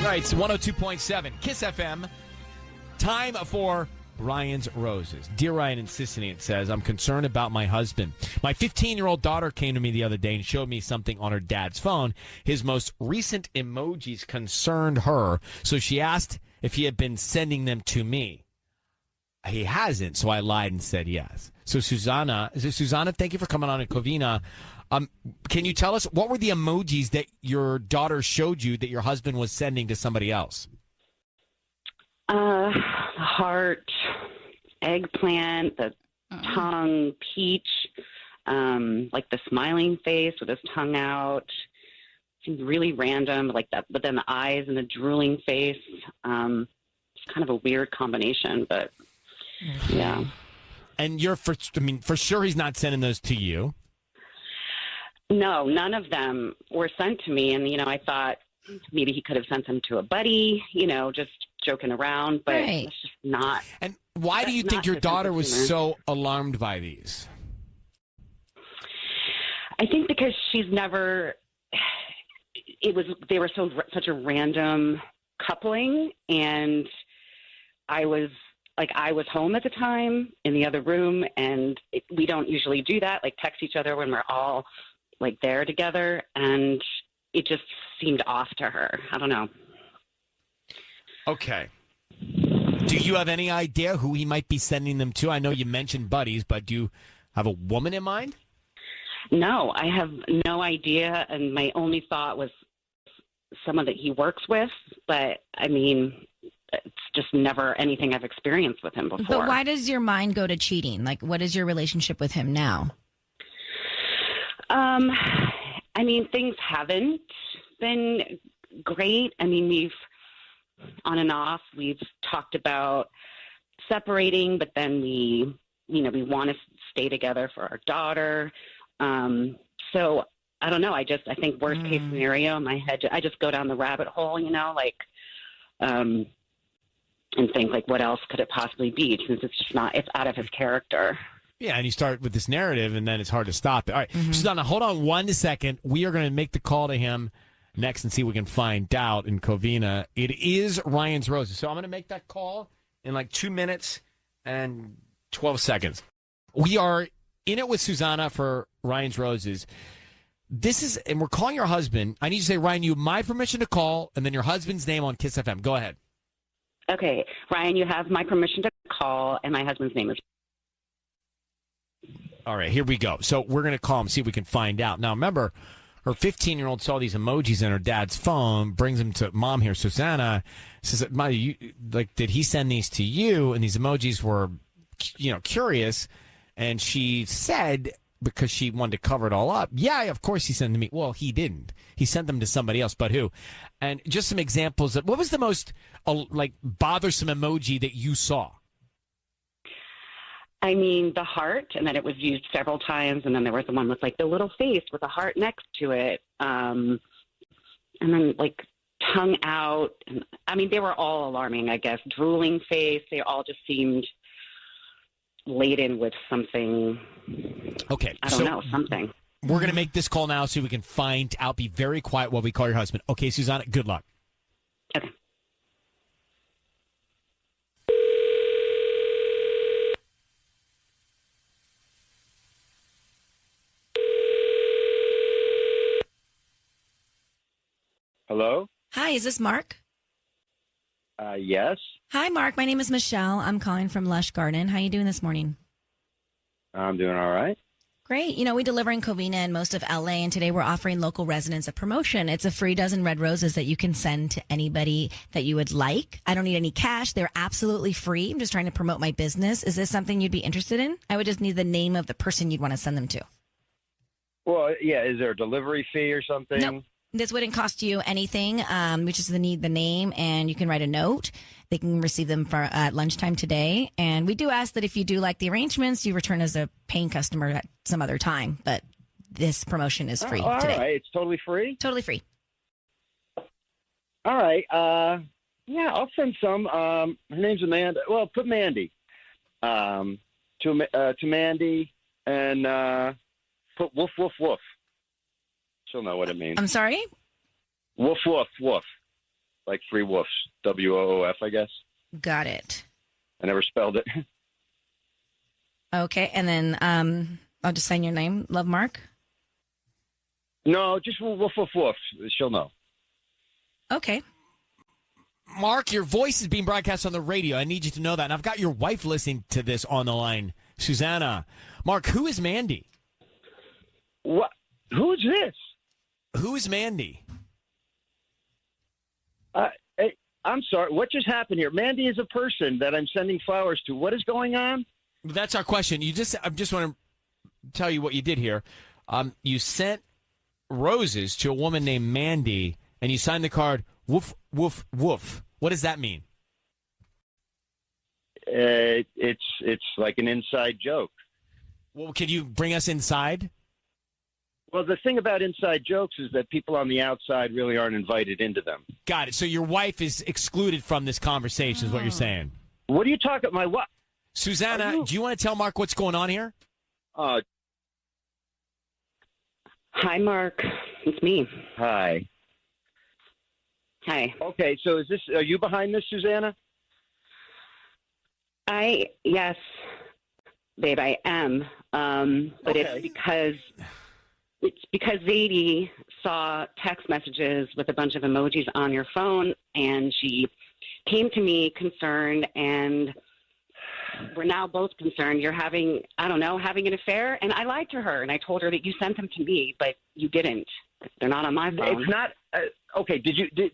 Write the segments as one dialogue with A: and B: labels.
A: Right, it's 102.7 Kiss FM. Time for Ryan's Roses. Dear Ryan and Sissany, it says, I'm concerned about my husband. My 15-year-old daughter came to me the other day and showed me something on her dad's phone. His most recent emojis concerned her, so she asked if he had been sending them to me. He hasn't, so I lied and said yes. So Susanna, is it Susanna? Thank you for coming on in Covina. Can you tell us, what were the emojis that your daughter showed you that your husband was sending to somebody else?
B: Heart, eggplant, the tongue, peach, like the smiling face with his tongue out. Seems really random, like that. But then the eyes and the drooling face. It's kind of a weird combination, but yeah.
A: And you're for sure he's not sending those to you.
B: No, none of them were sent to me. And, I thought maybe he could have sent them to a buddy, just joking around, but it's just not.
A: And why do you think your daughter was so alarmed by these?
B: I think because she's never, they were such a random coupling, and I was home at the time in the other room, and we don't usually do that, like text each other when we're all like there together, and it just seemed off to her. I don't know.
A: Okay. Do you have any idea who he might be sending them to? I know you mentioned buddies, but do you have a woman in mind?
B: No, I have no idea, and my only thought was someone that he works with, but it's just never anything I've experienced with him before.
C: But why does your mind go to cheating? Like, what is your relationship with him now?
B: Things haven't been great. We've on and off, we've talked about separating, but then we want to stay together for our daughter. So I don't know. I think worst case scenario in my head, I just go down the rabbit hole, and think like, what else could it possibly be? Since it's out of his character.
A: Yeah, and you start with this narrative, and then it's hard to stop it. All right, Susanna, hold on 1 second. We are going to make the call to him next and see if we can find out in Covina. It is Ryan's Roses. So I'm going to make that call in like 2 minutes and 12 seconds. We are in it with Susanna for Ryan's Roses. And we're calling your husband. I need you to say, Ryan, you have my permission to call, and then your husband's name on Kiss FM. Go ahead.
B: Okay, Ryan, you have my permission to call, and my husband's name is.
A: All right, here we go. So we're going to call him, see if we can find out. Now, remember, her 15-year-old saw these emojis in her dad's phone, brings them to mom here, Susanna, says, did he send these to you? And these emojis were, curious. And she said, because she wanted to cover it all up, yeah, of course he sent them to me. Well, he didn't. He sent them to somebody else, but who? And just some examples of, what was the most, bothersome emoji that you saw?
B: The heart, and then it was used several times, and then there was the one with like the little face with a heart next to it, and then like tongue out. And, they were all alarming, I guess. Drooling face. They all just seemed laden with something.
A: Okay,
B: I don't know, something.
A: We're going to make this call now so we can find out. Be very quiet while we call your husband. Okay, Susanna, good luck.
B: Okay.
D: Hello?
C: Hi, is this Mark?
D: Yes.
C: Hi, Mark. My name is Michelle. I'm calling from Lush Garden. How you doing this morning?
D: I'm doing all right.
C: Great. We deliver in Covina and most of LA, and today we're offering local residents a promotion. It's a free dozen red roses that you can send to anybody that you would like. I don't need any cash. They're absolutely free. I'm just trying to promote my business. Is this something you'd be interested in? I would just need the name of the person you'd want to send them to.
D: Well, yeah. Is there a delivery fee or something?
C: Nope. This wouldn't cost you anything. We just need the name, and you can write a note. They can receive them at lunchtime today. And we do ask that if you do like the arrangements, you return as a paying customer at some other time. But this promotion is free today.
D: All right. It's totally free?
C: Totally free.
D: All right. Yeah, I'll send some. Her name's Amanda. Well, put Mandy. To Mandy, and put woof, woof, woof. She'll know what it means.
C: I'm sorry?
D: Woof, woof, woof. like three woofs. WOOF, I guess.
C: Got it.
D: I never spelled it.
C: Okay, and then I'll just sign your name. Love, Mark.
D: No, just woof, woof, woof. She'll know.
C: Okay.
A: Mark, your voice is being broadcast on the radio. I need you to know that. And I've got your wife listening to this on the line, Susanna. Mark, who is Mandy?
D: What? Who's this?
A: Who is Mandy?
D: Hey, I'm sorry. What just happened here? Mandy is a person that I'm sending flowers to. What is going on?
A: That's our question. I just want to tell you what you did here. You sent roses to a woman named Mandy, and you signed the card, woof, woof, woof. What does that mean?
D: It's like an inside joke.
A: Well, can you bring us inside?
D: Well, the thing about inside jokes is that people on the outside really aren't invited into them.
A: Got it. So your wife is excluded from this conversation is what you're saying.
D: What are you talking about? My what?
A: Susanna, do you want to tell Mark what's going on here?
B: Hi, Mark. It's me.
D: Hi.
B: Hi.
D: Okay, so are you behind this, Susanna?
B: Yes, babe, I am. But
D: Okay.
B: it's because Zadie saw text messages with a bunch of emojis on your phone, and she came to me concerned, and we're now both concerned you're having an affair. And I lied to her, and I told her that you sent them to me, but you didn't. They're not on my phone.
D: It's not. Okay, did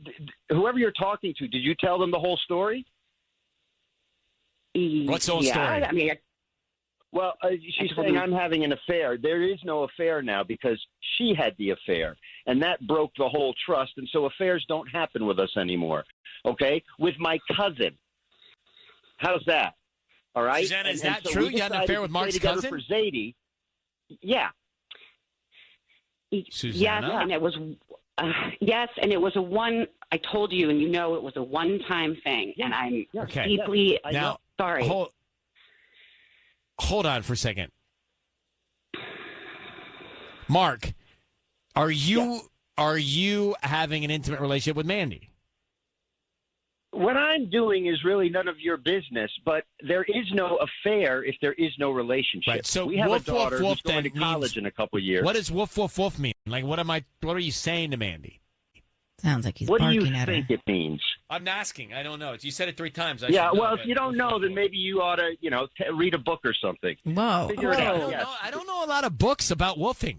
D: whoever you're talking to, did you tell them the whole story?
A: What's the whole story?
B: I mean,
D: Well, she's saying I'm having an affair. There is no affair now because she had the affair, and that broke the whole trust, and so affairs don't happen with us anymore, okay? With my cousin. How's that? All right?
A: Susanna, is that
D: so
A: true?
D: we
A: You had an affair with
D: decided to
A: Mark's
D: stay together
A: cousin?
D: For Zadie. Yeah.
A: Susanna?
B: yes, and it was I told you, and it was a one-time thing, and I'm
A: Okay.
B: deeply
A: Now,
B: sorry.
A: Hold on for a second. Mark, are you having an intimate relationship with Mandy?
D: What I'm doing is really none of your business, but there is no affair if there is no relationship.
A: Right, so
D: we have
A: woof,
D: a daughter
A: woof, woof
D: who's going to
A: then
D: college
A: means-
D: in a couple of years.
A: What does woof woof woof mean? Like what are you saying to Mandy?
C: Sounds like he's
D: What do
C: barking
D: you
C: at her.
D: think it means?
A: I'm asking. I don't know. You said it 3 times.
D: Yeah, well, if you don't know, then maybe you ought to, read a book or something.
C: Whoa.
D: Figure it out. Yes.
A: I don't know a lot of books about woofing,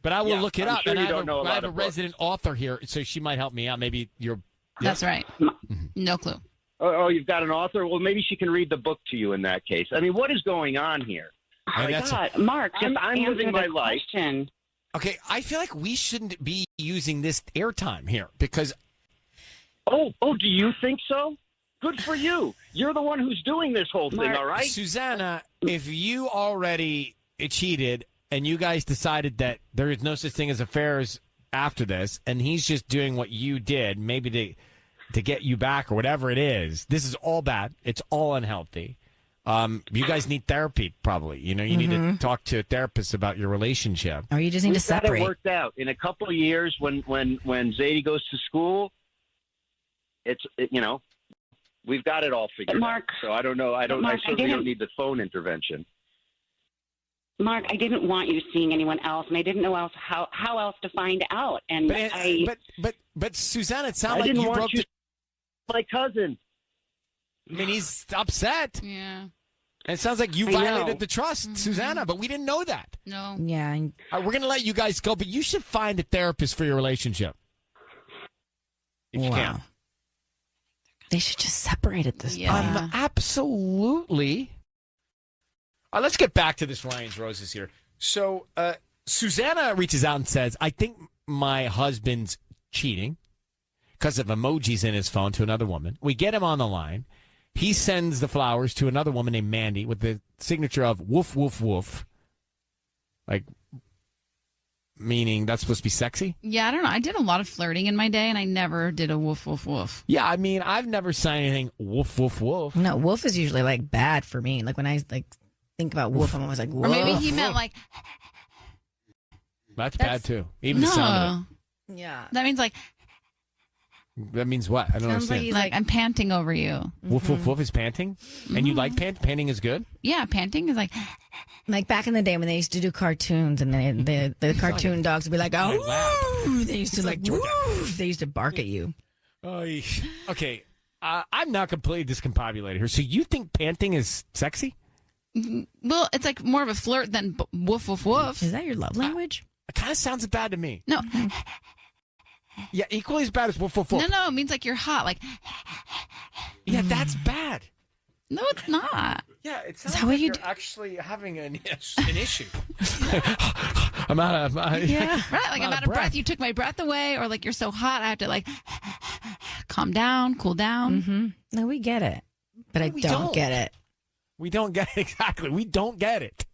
A: but I will look it
D: I'm
A: up.
D: sure
A: And
D: you
A: I have
D: don't know a
A: I
D: lot
A: have a
D: of books.
A: resident author here, so she might help me out. Maybe you're.
E: That's right. No clue.
D: Oh, you've got an author? Well, maybe she can read the book to you in that case. I mean, what is going on here?
B: Oh my God, Mark, just
D: I'm
B: answer
D: living my
B: the
D: life.
B: question.
A: Okay, I feel like we shouldn't be using this airtime here because.
D: Oh, do you think so? Good for you. You're the one who's doing this whole thing,
B: Mark,
D: all right?
A: Susanna, if you already cheated and you guys decided that there is no such thing as affairs after this, and he's just doing what you did, maybe to get you back or whatever it is, this is all bad. It's all unhealthy. You guys need therapy, probably. You need to talk to a therapist about your relationship.
C: Or you just need to
D: We've got
C: separate.
D: it worked out. In a couple of years, when Zadie goes to school, we've got it all figured
B: Mark,
D: out. So I don't know. I
B: Mark,
D: certainly don't need the phone intervention.
B: Mark, I didn't want you seeing anyone else, and I didn't know how else to find out. And
A: But Susanna, it
D: I
A: sounds like
D: didn't
A: you
D: want
A: broke
D: you. My cousin.
A: I mean, he's upset.
E: Yeah.
A: And it sounds like you
B: I know.
A: violated the trust, Susanna, but we didn't know that.
E: No.
C: Yeah.
A: We're going to let you guys go, but you should find a therapist for your relationship. If you can.
C: They should just separate at this
E: Yeah.
C: point.
A: Absolutely. Let's get back to this Ryan's Roses here. So Susanna reaches out and says, I think my husband's cheating because of emojis in his phone to another woman. We get him on the line. He sends the flowers to another woman named Mandy with the signature of woof, woof, woof. Like, meaning that's supposed to be sexy?
E: Yeah, I don't know. I did a lot of flirting in my day, and I never did a woof, woof, woof.
A: Yeah, I mean, I've never signed anything woof, woof, woof.
C: No, wolf is usually like bad for me. Like when I think about wolf, I'm always like, woof.
E: Or maybe he meant like,
A: That's bad too. Even the sound of it.
C: Yeah.
E: that means like,
A: That means what? I don't
C: Sounds
A: understand.
C: like he's
E: Like, I'm panting over you.
A: Woof, woof, woof is panting? And you like panting is good?
E: Yeah, panting is
C: like back in the day when they used to do cartoons and the cartoon dogs would be like, oh, woo! They used to like, woo! They used to bark at you.
A: Okay. I'm not completely discombobulated here. So you think panting is sexy?
E: well, it's like more of a flirt than woof, woof, woof.
C: Is that your love language?
A: It kind of sounds bad to me.
E: No.
A: Yeah, equally as bad as woof, woof, woof.
E: No, it means like you're hot. Like,
A: Yeah, that's bad.
E: no, it's not.
A: Yeah, it sounds
C: that what
A: like
C: you
A: you're
C: do?
A: actually having an issue. I'm out of...
C: Yeah.
E: Right, like I'm out of breath. You took my breath away, or like you're so hot, I have to like calm down, cool down.
C: Mm-hmm. No, we get it. But I
A: we
C: don't
A: don't.
C: get it.
A: We don't get it. Exactly. We don't get it.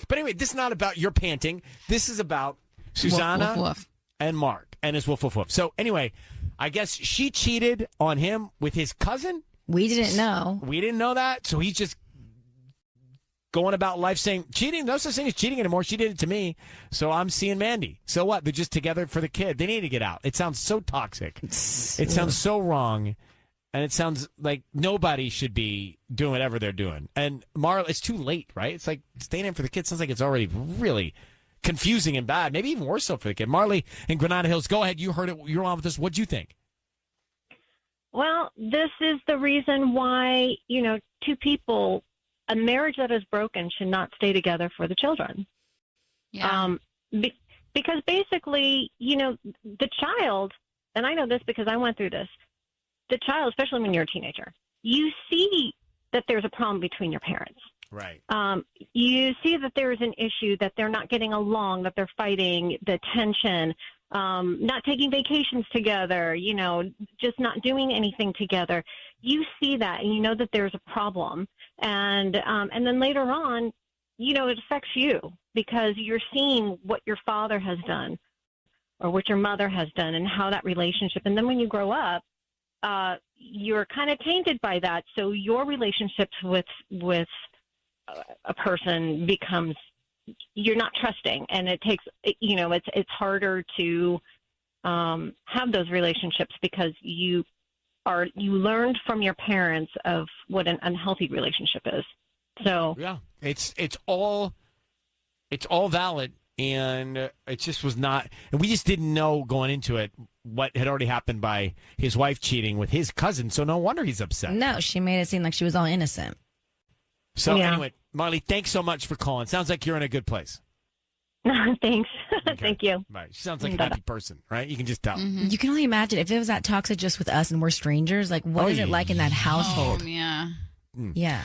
A: But anyway, this is not about your panting. This is about Susanna
E: Woof, woof, woof.
A: and Mark and his woof, woof, woof. So anyway, I guess she cheated on him with his cousin.
C: We didn't know.
A: We didn't know that. So he's just going about life saying, cheating, no such thing as cheating anymore. She did it to me. So I'm seeing Mandy. So what? They're just together for the kid. They need to get out. It sounds so toxic. It sounds so wrong. And it sounds like nobody should be doing whatever they're doing. And Marla, it's too late, right? It's like staying in for the kid sounds like it's already really confusing and bad. Maybe even worse so for the kid. Marley in Granada Hills, go ahead. You heard it. You're on with this. What'd you think?
F: Well, this is the reason why, two people, a marriage that is broken should not stay together for the children.
E: Yeah.
F: Because basically, the child, and I know this because I went through this, the child, especially when you're a teenager, you see that there's a problem between your parents.
A: Right.
F: You see that there is an issue, that they're not getting along, that they're fighting, the tension, not taking vacations together, just not doing anything together. You see that, and you know that there's a problem. And then later on, it affects you because you're seeing what your father has done or what your mother has done and how that relationship. And then when you grow up, you're kind of tainted by that. So your relationships with a person becomes, you're not trusting, and it takes, it's harder to have those relationships because you learned from your parents of what an unhealthy relationship is. So
A: yeah, it's all valid, and it just was not, and we just didn't know going into it what had already happened by his wife cheating with his cousin. So no wonder he's upset.
C: No, she made it seem like she was all innocent.
A: So
F: Yeah.
A: anyway, Marley, thanks so much for calling. Sounds like you're in a good place.
F: thanks.
A: Okay.
F: Thank you.
A: Right. She sounds like a happy person, right? You can just tell.
C: You can only imagine if it was that toxic just with us and we're strangers. Like, what is it like in that household?
E: Yeah.
C: Yeah.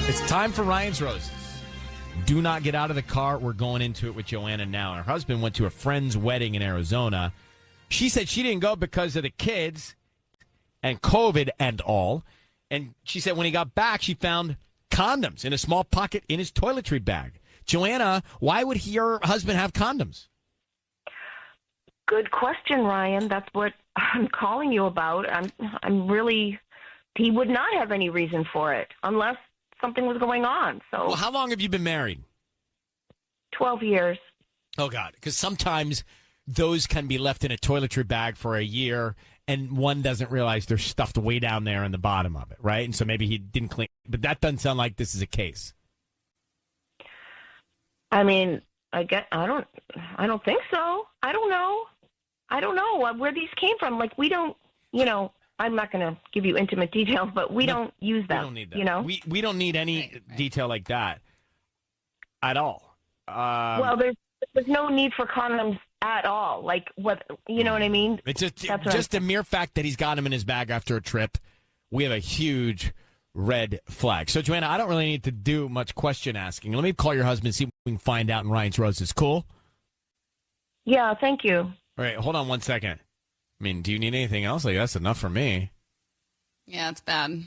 A: It's time for Ryan's Roses. Do not get out of the car. We're going into it with Joanna now. Her husband went to a friend's wedding in Arizona. She said she didn't go because of the kids and COVID and all. And she said when he got back, she found condoms in a small pocket in his toiletry bag. Joanna, why would your husband have condoms?
G: Good question, Ryan. That's what I'm calling you about. I'm really, he would not have any reason for it unless something was going on. So
A: Well, how long have you been married?
G: 12 years.
A: Oh, God. Because sometimes those can be left in a toiletry bag for a year, and one doesn't realize they're stuffed way down there in the bottom of it, right? And so maybe he didn't clean. But that doesn't sound like this is a case.
G: I mean, I don't think so. I don't know where these came from. Like, we don't, I'm not going to give you intimate details, but we don't use them.
A: We don't need that. We don't need any detail like that at all.
G: Well, there's no need for condoms at all. Like, what, you know what I mean?
A: It's
G: That's
A: just
G: what
A: the mere fact that he's got him in his bag after a trip. We have a huge red flag. So, Joanna, I don't really need to do much question asking. Let me call your husband, see what we can find out in Ryan's Roses. Cool?
G: Yeah, thank you.
A: All right, hold on one second. I mean, do you need anything else? Like, that's enough for me.
E: Yeah, it's bad.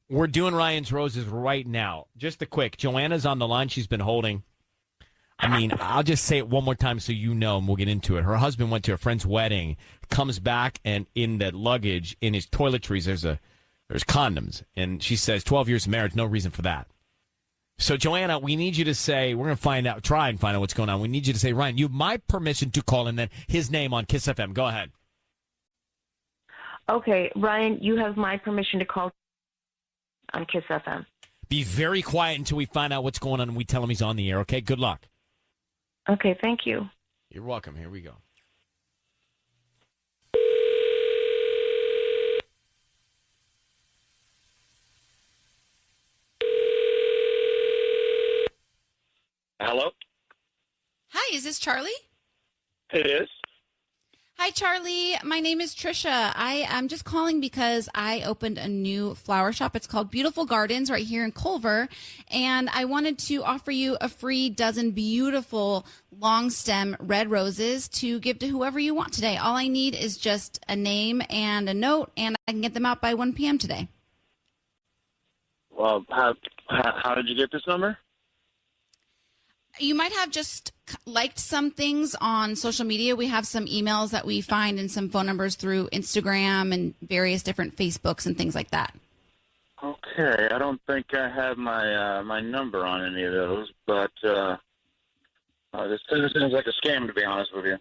A: We're doing Ryan's Roses right now. Just a quick. Joanna's on the line. She's been holding. I mean, I'll just say it one more time so you know, and we'll get into it. Her husband went to a friend's wedding, comes back, and in the luggage, in his toiletries, there's condoms. And she says, 12 years of marriage, no reason for that. So, Joanna, we need you to say, we're going to try and find out what's going on. We need you to say, Ryan, you have my permission to call, and then his name on Kiss FM. Go ahead.
G: Okay, Ryan, you have my permission to call on Kiss FM.
A: Be very quiet until we find out what's going on and we tell him he's on the air, okay? Good luck.
G: Okay, thank you.
A: You're welcome. Here we go.
D: Hello?
E: Hi, is this Charlie?
D: It is.
E: Hi, Charlie. My name is Trisha. I'm just calling because I opened a new flower shop. It's called Beautiful Gardens right here in Culver. And I wanted to offer you a free dozen beautiful long stem red roses to give to whoever you want today. All I need is just a name and a note, and I can get them out by 1 p.m. today.
D: Well, how did you get this number?
E: You might have just liked some things on social media. We have some emails that we find and some phone numbers through Instagram and various different Facebooks and things like that.
D: Okay, I don't think I have my number on any of those, but this seems like a scam, to be honest with you.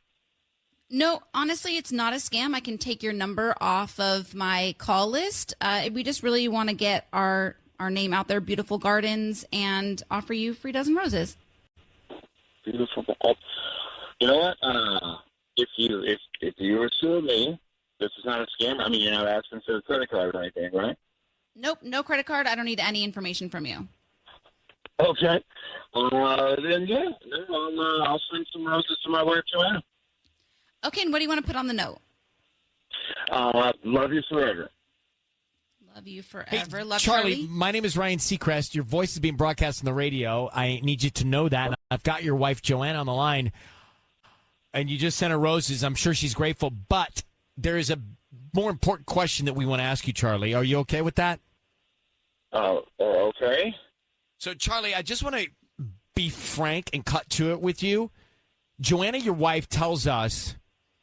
E: No, honestly, it's not a scam. I can take your number off of my call list. We just really want to get our name out there, Beautiful Gardens, and offer you a free dozen roses.
D: Beautiful. You know what? If you were suing me, this is not a scam. I mean, you're not asking for a credit card or anything, right?
E: Nope, no credit card. I don't need any information from you.
D: Okay. Then yeah, I'll send some roses to my wife, Joanna.
E: Okay, and what do you want to put on the note?
D: Love you forever.
E: Love you forever.
A: Hey,
E: Love
A: Charlie, my name is Ryan Seacrest. Your voice is being broadcast on the radio. I need you to know that. I've got your wife, Joanna, on the line, and you just sent her roses. I'm sure she's grateful, but there is a more important question that we want to ask you, Charlie. Are you okay with that?
D: Okay.
A: So, Charlie, I just want to be frank and cut to it with you. Joanna, your wife, tells us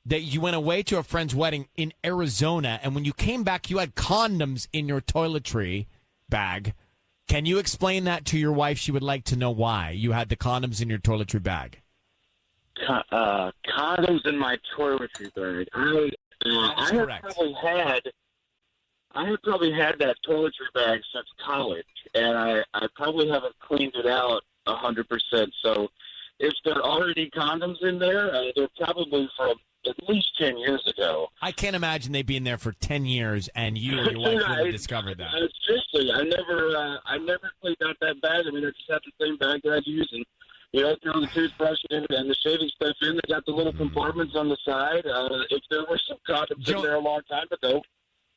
A: that you went away to a friend's wedding in Arizona, and when you came back, you had condoms in your toiletry bag. Can you explain that to your wife? She would like to know why you had the condoms in your toiletry bag.
D: Condoms in my toiletry bag. I have probably had that toiletry bag since college, and I probably haven't cleaned it out 100%. So if there are already condoms in there, they're probably from at least 10 years ago.
A: I can't imagine they'd be in there for 10 years, and you or your wife would have discovered that.
D: Seriously, I never cleaned out that bag. I mean, I just have the same bag that I use, and throw the toothbrush in and the shaving stuff in. They got the little compartments on the side. If there were some condoms in there a long time ago.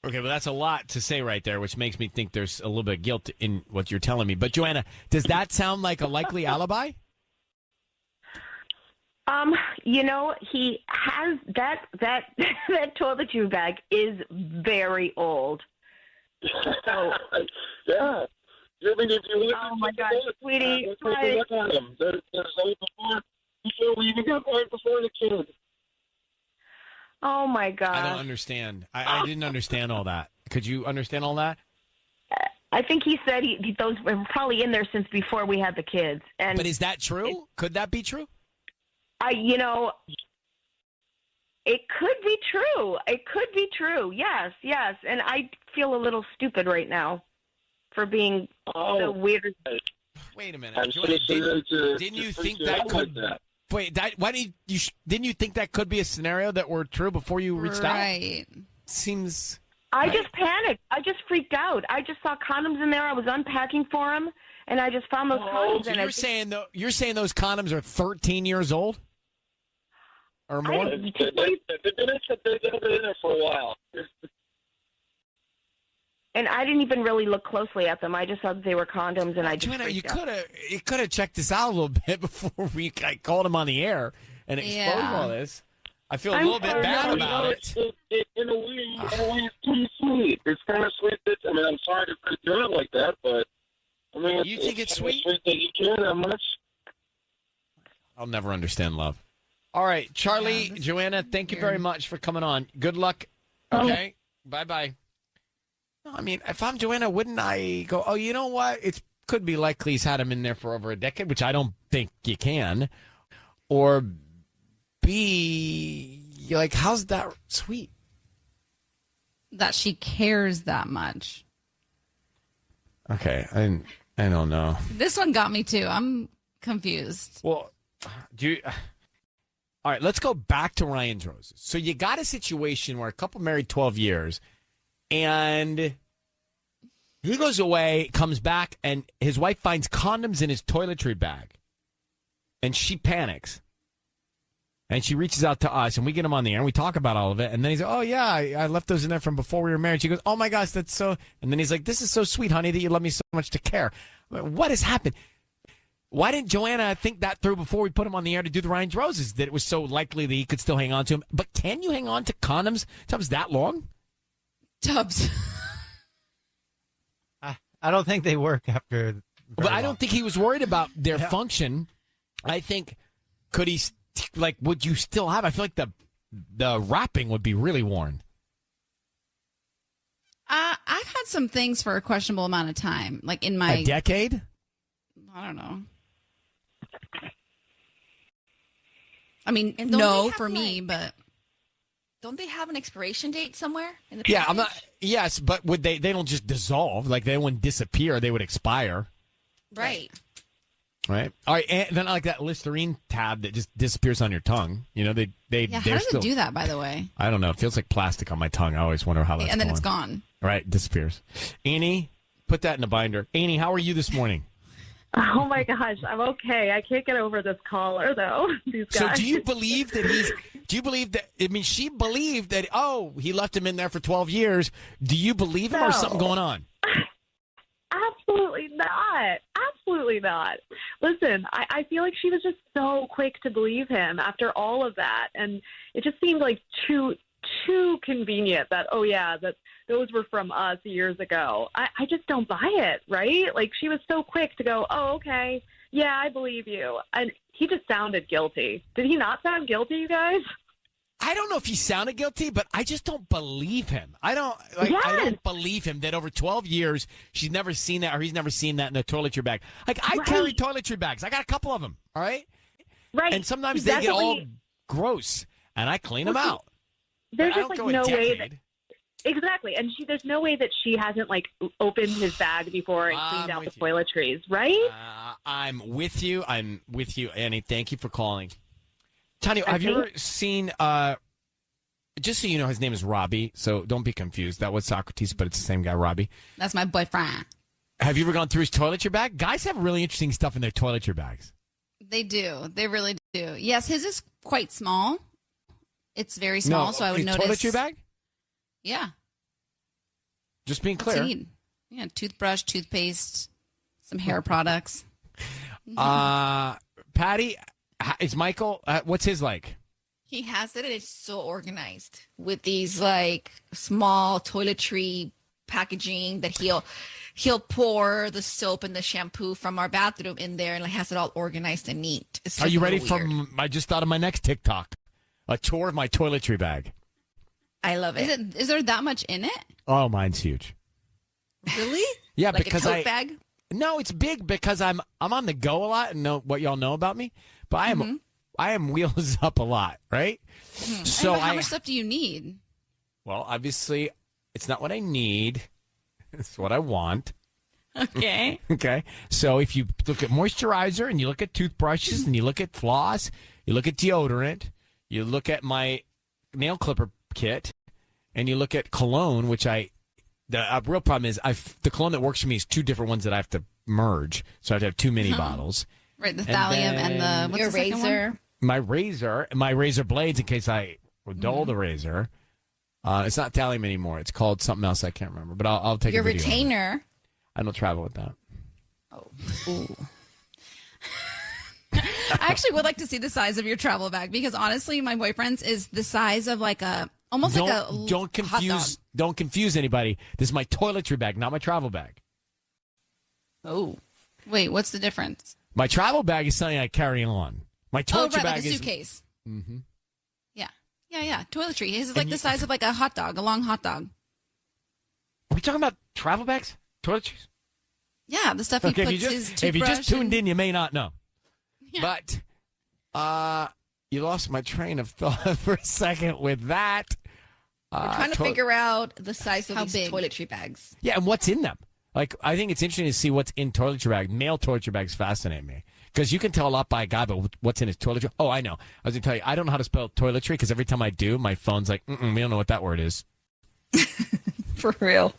A: Okay, well, that's a lot to say right there, which makes me think there's a little bit of guilt in what you're telling me. But, Joanna, does that sound like a likely alibi?
G: He has that toiletry bag is very old. So
D: yeah. I mean, if you look
G: oh my God, sweetie,
D: let's take a look at them. There's old before we even got married before the kid.
G: Oh my God!
A: I don't understand. I didn't understand all that. Could you understand all that?
G: I think he said those were probably in there since before we had the kids.
A: But is that true? Could that be true?
G: It could be true. It could be true. Yes. And I feel a little stupid right now for being so weird.
A: Wait a minute. Joanna, didn't you think that could? Wait, didn't you think that could be a scenario that were true before you reached out?
E: Right.
A: Seems.
G: I just panicked. I just freaked out. I just saw condoms in there. I was unpacking for him, and I just found those condoms.
A: So you're saying those condoms are 13 years old? Or more?
D: They've been in there for a while.
G: And I didn't even really look closely at them. I just thought they were condoms, and I just
A: Joanna,
G: freaked out.
A: You could have checked this out a little bit before I called him on the air and exposed all this. I feel a little bit bad about it.
D: In a way, it's too sweet. It's kind of sweet. I'm sorry to freak you out like that, but I mean,
A: you think it's sweet?
D: Sweet that you care that much.
A: I'll never understand love. All right, Charlie, Joanna, thank you very much for coming on. Good luck. Okay, bye-bye. No, I mean, if I'm Joanna, wouldn't I go, oh, you know what? It's could be likely he's had him in there for over a decade, which I don't think you can. Or B, you're like, how's that sweet?
E: That she cares that much.
A: Okay, I don't know.
E: This one got me too. I'm confused.
A: Well, all right, let's go back to Ryan's Roses. So you got a situation where a couple married 12 years, and he goes away, comes back, and his wife finds condoms in his toiletry bag. And she panics. And she reaches out to us, and we get him on the air, and we talk about all of it. And then he's like, oh, yeah, I left those in there from before we were married. She goes, oh, my gosh, that's so... And then he's like, this is so sweet, honey, that you love me so much to care. What has happened? Why didn't Joanna think that through before we put him on the air to do the Ryan's Roses, that it was so likely that he could still hang on to him? But can you hang on to condoms that long?
E: Tubbs.
H: I don't think they work after...
A: But I don't think he was worried about their function. I think, could he... Like, would you still have? I feel like the wrapping would be really worn.
E: I've had some things for a questionable amount of time, like in my
A: a decade.
E: I don't know. I mean,
C: And
E: no for me, but
C: don't they have an expiration date somewhere in the
A: Yeah,
C: package?
A: I'm not. Yes, but would they? They don't just dissolve. Like they wouldn't disappear. They would expire.
C: Right.
A: Right. All right. And then like that Listerine tab that just disappears on your tongue. You know, they.
E: yeah. How does it do that? By the way,
A: I don't know. It feels like plastic on my tongue. I always wonder how that's.
E: And then
A: going.
E: it's gone.
A: Right. Disappears. Annie, put that in a binder. Annie, how are you this morning?
I: Oh my gosh, I'm okay. I can't get over this caller though. These guys.
A: So do you believe that he's? Do you believe that? I mean, she believed that. Oh, he left him in there for 12 years. Do you believe him, or is something going on?
I: Absolutely not. Absolutely not. Listen, I feel like she was just so quick to believe him after all of that, and it just seemed like too convenient that, oh yeah, that those were from us years ago. I just don't buy it, right? Like she was so quick to go, oh, okay, yeah, I believe you. And he just sounded guilty. Did he not sound guilty, you guys?
A: I don't know if he sounded guilty, but I just don't believe him. I don't believe him that over 12 years she's never seen that or he's never seen that in a toiletry bag. Like I carry toiletry bags. I got a couple of them, all right?
I: Right.
A: And sometimes they get all gross, and I clean them out.
I: There's just like no way that exactly, and there's no way that she hasn't like opened his bag before and cleaned out the toiletries, right?
A: I'm with you. I'm with you, Annie. Thank you for calling. Tanya, have you ever seen? Just so you know, his name is Robbie, so don't be confused. That was Socrates, but it's the same guy, Robbie.
E: That's my boyfriend.
A: Have you ever gone through his toiletry bag? Guys have really interesting stuff in their toiletry bags.
E: They do. They really do. Yes, his is quite small. It's very small, so I would notice.
A: Toiletry bag?
E: Yeah.
A: Just being
E: What's
A: clear.
E: he need? Yeah, toothbrush, toothpaste, some hair products.
A: Patty, is Michael? What's his like?
C: He has it, and it's so organized with these like small toiletry packaging that he'll pour the soap and the shampoo from our bathroom in there, and like has it all organized and neat. It's
A: Are you ready
C: for?
A: I just thought of my next TikTok, a tour of my toiletry bag.
C: I love it.
E: Is there that much in it?
A: Oh, mine's huge.
C: Really?
A: Yeah,
C: like
A: because
C: a tote bag?
A: No, it's big because I'm on the go a lot and know what y'all know about me. But I am wheels up a lot, right?
E: Mm-hmm.
A: So
E: how much stuff do you need?
A: Well, obviously, it's not what I need. It's what I want.
E: Okay.
A: Okay. So if you look at moisturizer and you look at toothbrushes and you look at floss, you look at deodorant, you look at my nail clipper kit, and you look at cologne, which the real problem is the cologne that works for me is two different ones that I have to merge. So I have to have too many bottles.
E: Right, the thallium and the what's
C: your
E: the second
C: razor.
E: one?
A: My razor blades in case I dull the razor. It's not thallium anymore. It's called something else I can't remember, but I'll take
C: Your
A: a video.
C: retainer.
A: I don't travel with that.
C: Oh.
E: I actually would like to see the size of your travel bag because honestly, my boyfriend's is the size of like a almost like a
A: don't
E: hot dog.
A: Don't confuse anybody. This is my toiletry bag, not my travel bag.
E: Oh, wait, what's the difference?
A: My travel bag is something I carry on. My toiletry bag
E: like a
A: is
E: suitcase.
A: Mm-hmm.
E: Yeah. Toiletry. His is like the size of like a hot dog, a long hot dog.
A: Are we talking about travel bags? Toiletries?
E: Yeah, the stuff he puts his toothbrush.
A: If you just tuned in, you may not know.
E: Yeah.
A: But you lost my train of thought for a second with that.
C: We're trying to figure out the size of
E: How
C: these
E: big?
C: toiletry bags.
A: Yeah, and what's in them. Like, I think it's interesting to see what's in toiletry bags. Male toiletry bags fascinate me. Because you can tell a lot by a guy, but what's in his toiletry? Oh, I know. I was going to tell you, I don't know how to spell toiletry because every time I do, my phone's like, we don't know what that word is.
C: For real.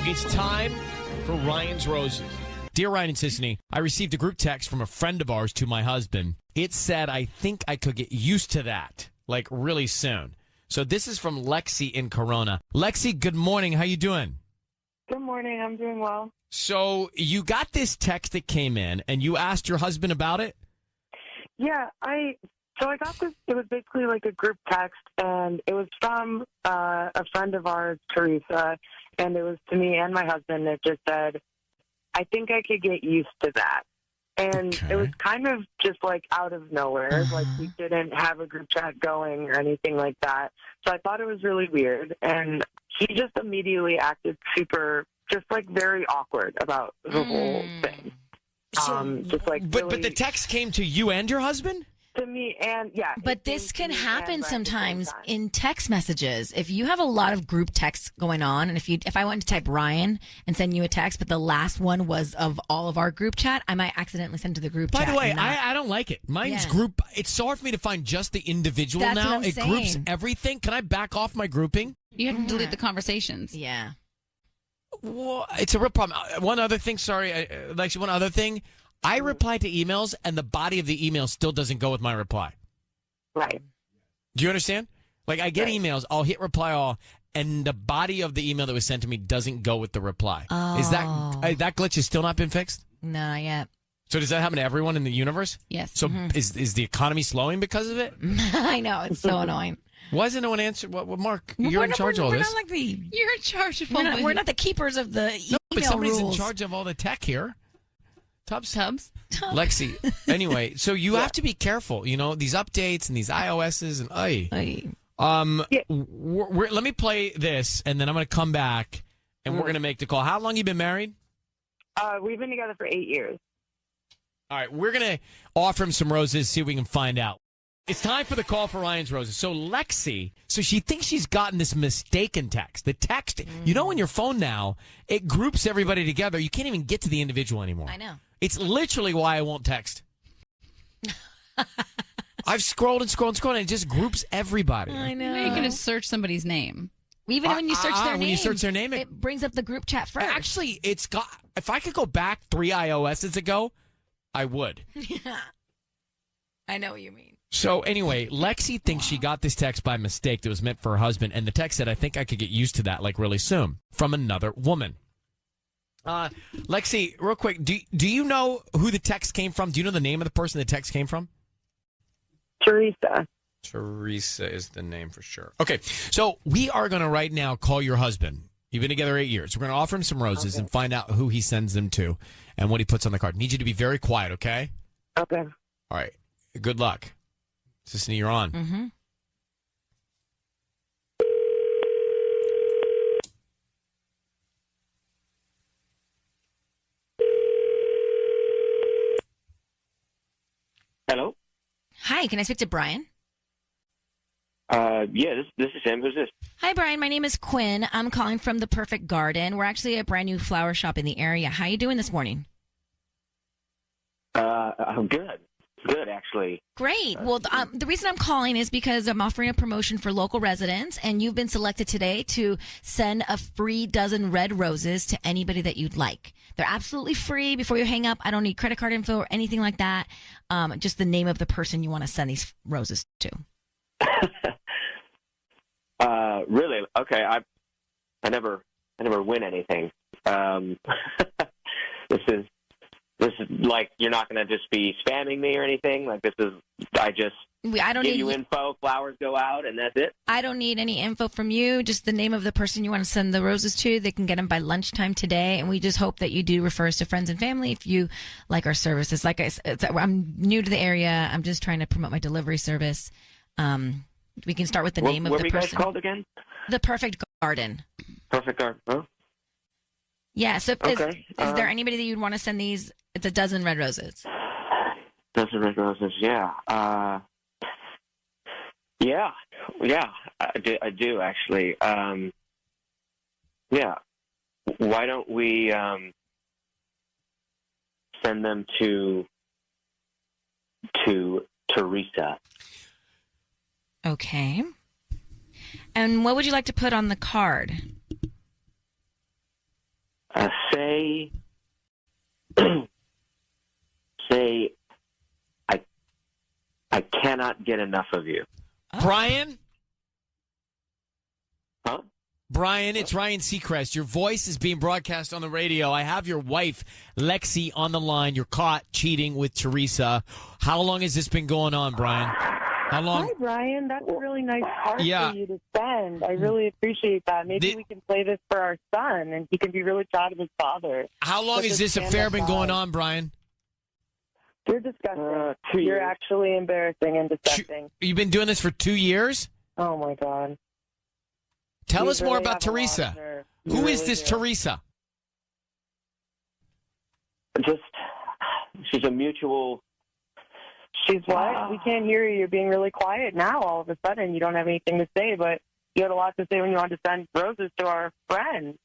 A: It's time for Ryan's Roses. Dear Ryan and Sissany, I received a group text from a friend of ours to my husband. It said, I think I could get used to that, like really soon. So this is from Lexi in Corona. Lexi, good morning. How you doing?
J: Good morning. I'm doing well.
A: So you got this text that came in, and you asked your husband about it?
J: Yeah, I got this. It was basically like a group text, and it was from a friend of ours, Teresa, and it was to me and my husband. It just said, I think I could get used to that. And It was kind of just like out of nowhere. Like we didn't have a group chat going or anything like that. So I thought it was really weird. And he just immediately acted super, just like very awkward about the whole thing. Just like
A: But
J: really,
A: the text came to you and your husband?
J: to me, and yeah.
C: But this can happen sometimes in text messages. If you have a lot of group texts going on, and if I went to type Ryan and send you a text, but the last one was of all of our group chat, I might accidentally send to the group chat.
A: By the way, I don't like it. Mine's group. It's so hard for me to find just the individual
C: That's
A: now.
C: what I'm
A: It groups
C: saying.
A: everything. Can I back off my grouping?
E: You have to delete the conversations.
C: Yeah.
A: Well, it's a real problem. One other thing, sorry, Lexi, one other thing. I reply to emails, and the body of the email still doesn't go with my reply.
J: Right.
A: Do you understand? Like, I get emails, I'll hit reply all, and the body of the email that was sent to me doesn't go with the reply. Is that glitch has still not been fixed?
C: No, not yet.
A: So does that happen to everyone in the universe?
E: Yes.
A: So is the economy slowing because of it?
C: I know. It's so annoying.
A: Why isn't no one answering? What, Mark, you're in charge of all
C: we're
A: this.
C: Not like the,
E: You're in charge of all
C: we're not the keepers of the email
A: but somebody's
C: rules.
A: in charge of all the tech here. Tubbs?
C: Lexi.
A: Anyway, so you have to be careful. You know, these updates and these iOSs and let me play this, and then I'm going to come back, and we're going to make the call. How long you been married?
J: We've been together for 8 years.
A: All right, we're going to offer him some roses, see if we can find out. It's time for the call for Ryan's Roses. So Lexi, she thinks she's gotten this mistaken text. The text, you know, on your phone now, it groups everybody together. You can't even get to the individual anymore.
C: I know.
A: It's literally why I won't text. I've scrolled and scrolled and scrolled, and it just groups everybody.
C: I know.
E: You can just search somebody's name.
C: Even when you search their name.
A: When you search their name,
C: it brings up the group chat first.
A: Actually, it's got. If I could go back 3 iOSs ago, I would.
C: Yeah. I know what you mean.
A: So anyway, Lexi thinks she got this text by mistake that was meant for her husband, and the text said, I think I could get used to that, like really soon, from another woman. Lexi, real quick, do you know who the text came from? Do you know the name of the person the text came from?
J: Teresa.
A: Teresa is the name for sure. Okay, so we are going to right now call your husband. You've been together 8 years. We're going to offer him some roses and find out who he sends them to and what he puts on the card. Need you to be very quiet, okay?
J: Okay.
A: All right. Good luck. Sissany, you're on.
C: Mm-hmm.
K: Hello?
C: Hi, can I speak to Brian?
K: Yeah, this is him. Who's this?
C: Hi, Brian. My name is Quinn. I'm calling from the Perfect Garden. We're actually a brand new flower shop in the area. How you doing this morning?
K: I'm good. Good, actually.
C: Great. Well, the reason I'm calling is because I'm offering a promotion for local residents, and you've been selected today to send a free dozen red roses to anybody that you'd like. They're absolutely free. Before you hang up, I don't need credit card info or anything like that. Just the name of the person you want to send these roses to.
K: Really? Okay. I never win anything. This is like, you're not going to just be spamming me or anything. Like, I don't give you info, flowers go out, and that's it.
C: I don't need any info from you. Just the name of the person you want to send the roses to. They can get them by lunchtime today, and we just hope that you do refer us to friends and family if you like our services. Like I said, I'm new to the area. I'm just trying to promote my delivery service. We can start with the name of the person.
K: What were you guys called again?
C: The Perfect Garden.
K: Perfect garden. Huh?
C: Yeah. So
K: Okay.
C: Is there anybody that you'd want to send these? It's a dozen red roses.
K: Dozen red roses. Yeah. Yeah. I do actually. Yeah. Why don't we send them to Teresa?
C: Okay. And what would you like to put on the card?
K: Say, I cannot get enough of you.
A: Oh. Brian?
K: Huh?
A: Brian, it's Ryan Seacrest. Your voice is being broadcast on the radio. I have your wife, Lexi, on the line. You're caught cheating with Teresa. How long has this been going on, Brian? How long?
J: Hi, Brian. That's a really nice card
A: Yeah.
J: for you to send. I really appreciate that. Maybe we can play this for our son, and he can be really proud of his father.
A: How long has this affair been going on, Brian?
J: You're disgusting.
K: 2 years.
J: You're actually embarrassing and disgusting.
A: You've been doing this for 2 years?
J: Oh, my God.
A: Tell
J: You
A: us more
J: really
A: about
J: have a lot of
A: Teresa.
J: nerve.
A: Who
J: You
A: is
J: really
A: this
J: do.
A: Teresa?
K: She's a mutual.
J: She's what? We can't hear you. You're being really quiet now all of a sudden. You don't have anything to say, but you had a lot to say when you wanted to send roses to our friend.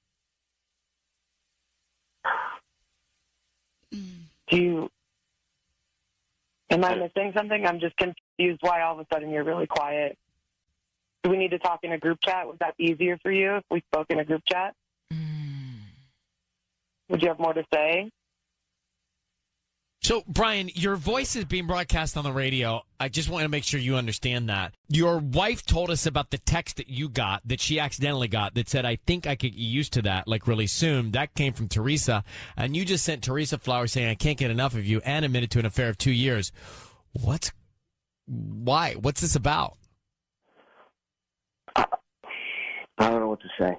J: Am I missing something? I'm just confused why all of a sudden you're really quiet. Do we need to talk in a group chat? Would that be easier for you if we spoke in a group chat? Would you have more to say?
A: So, Brian, your voice is being broadcast on the radio. I just want to make sure you understand that. Your wife told us about the text that you got, that she accidentally got, that said, I think I could get used to that, like really soon. That came from Teresa. And you just sent Teresa flowers saying, I can't get enough of you, and admitted to an affair of 2 years. Why? What's this about?
K: I don't know what to say.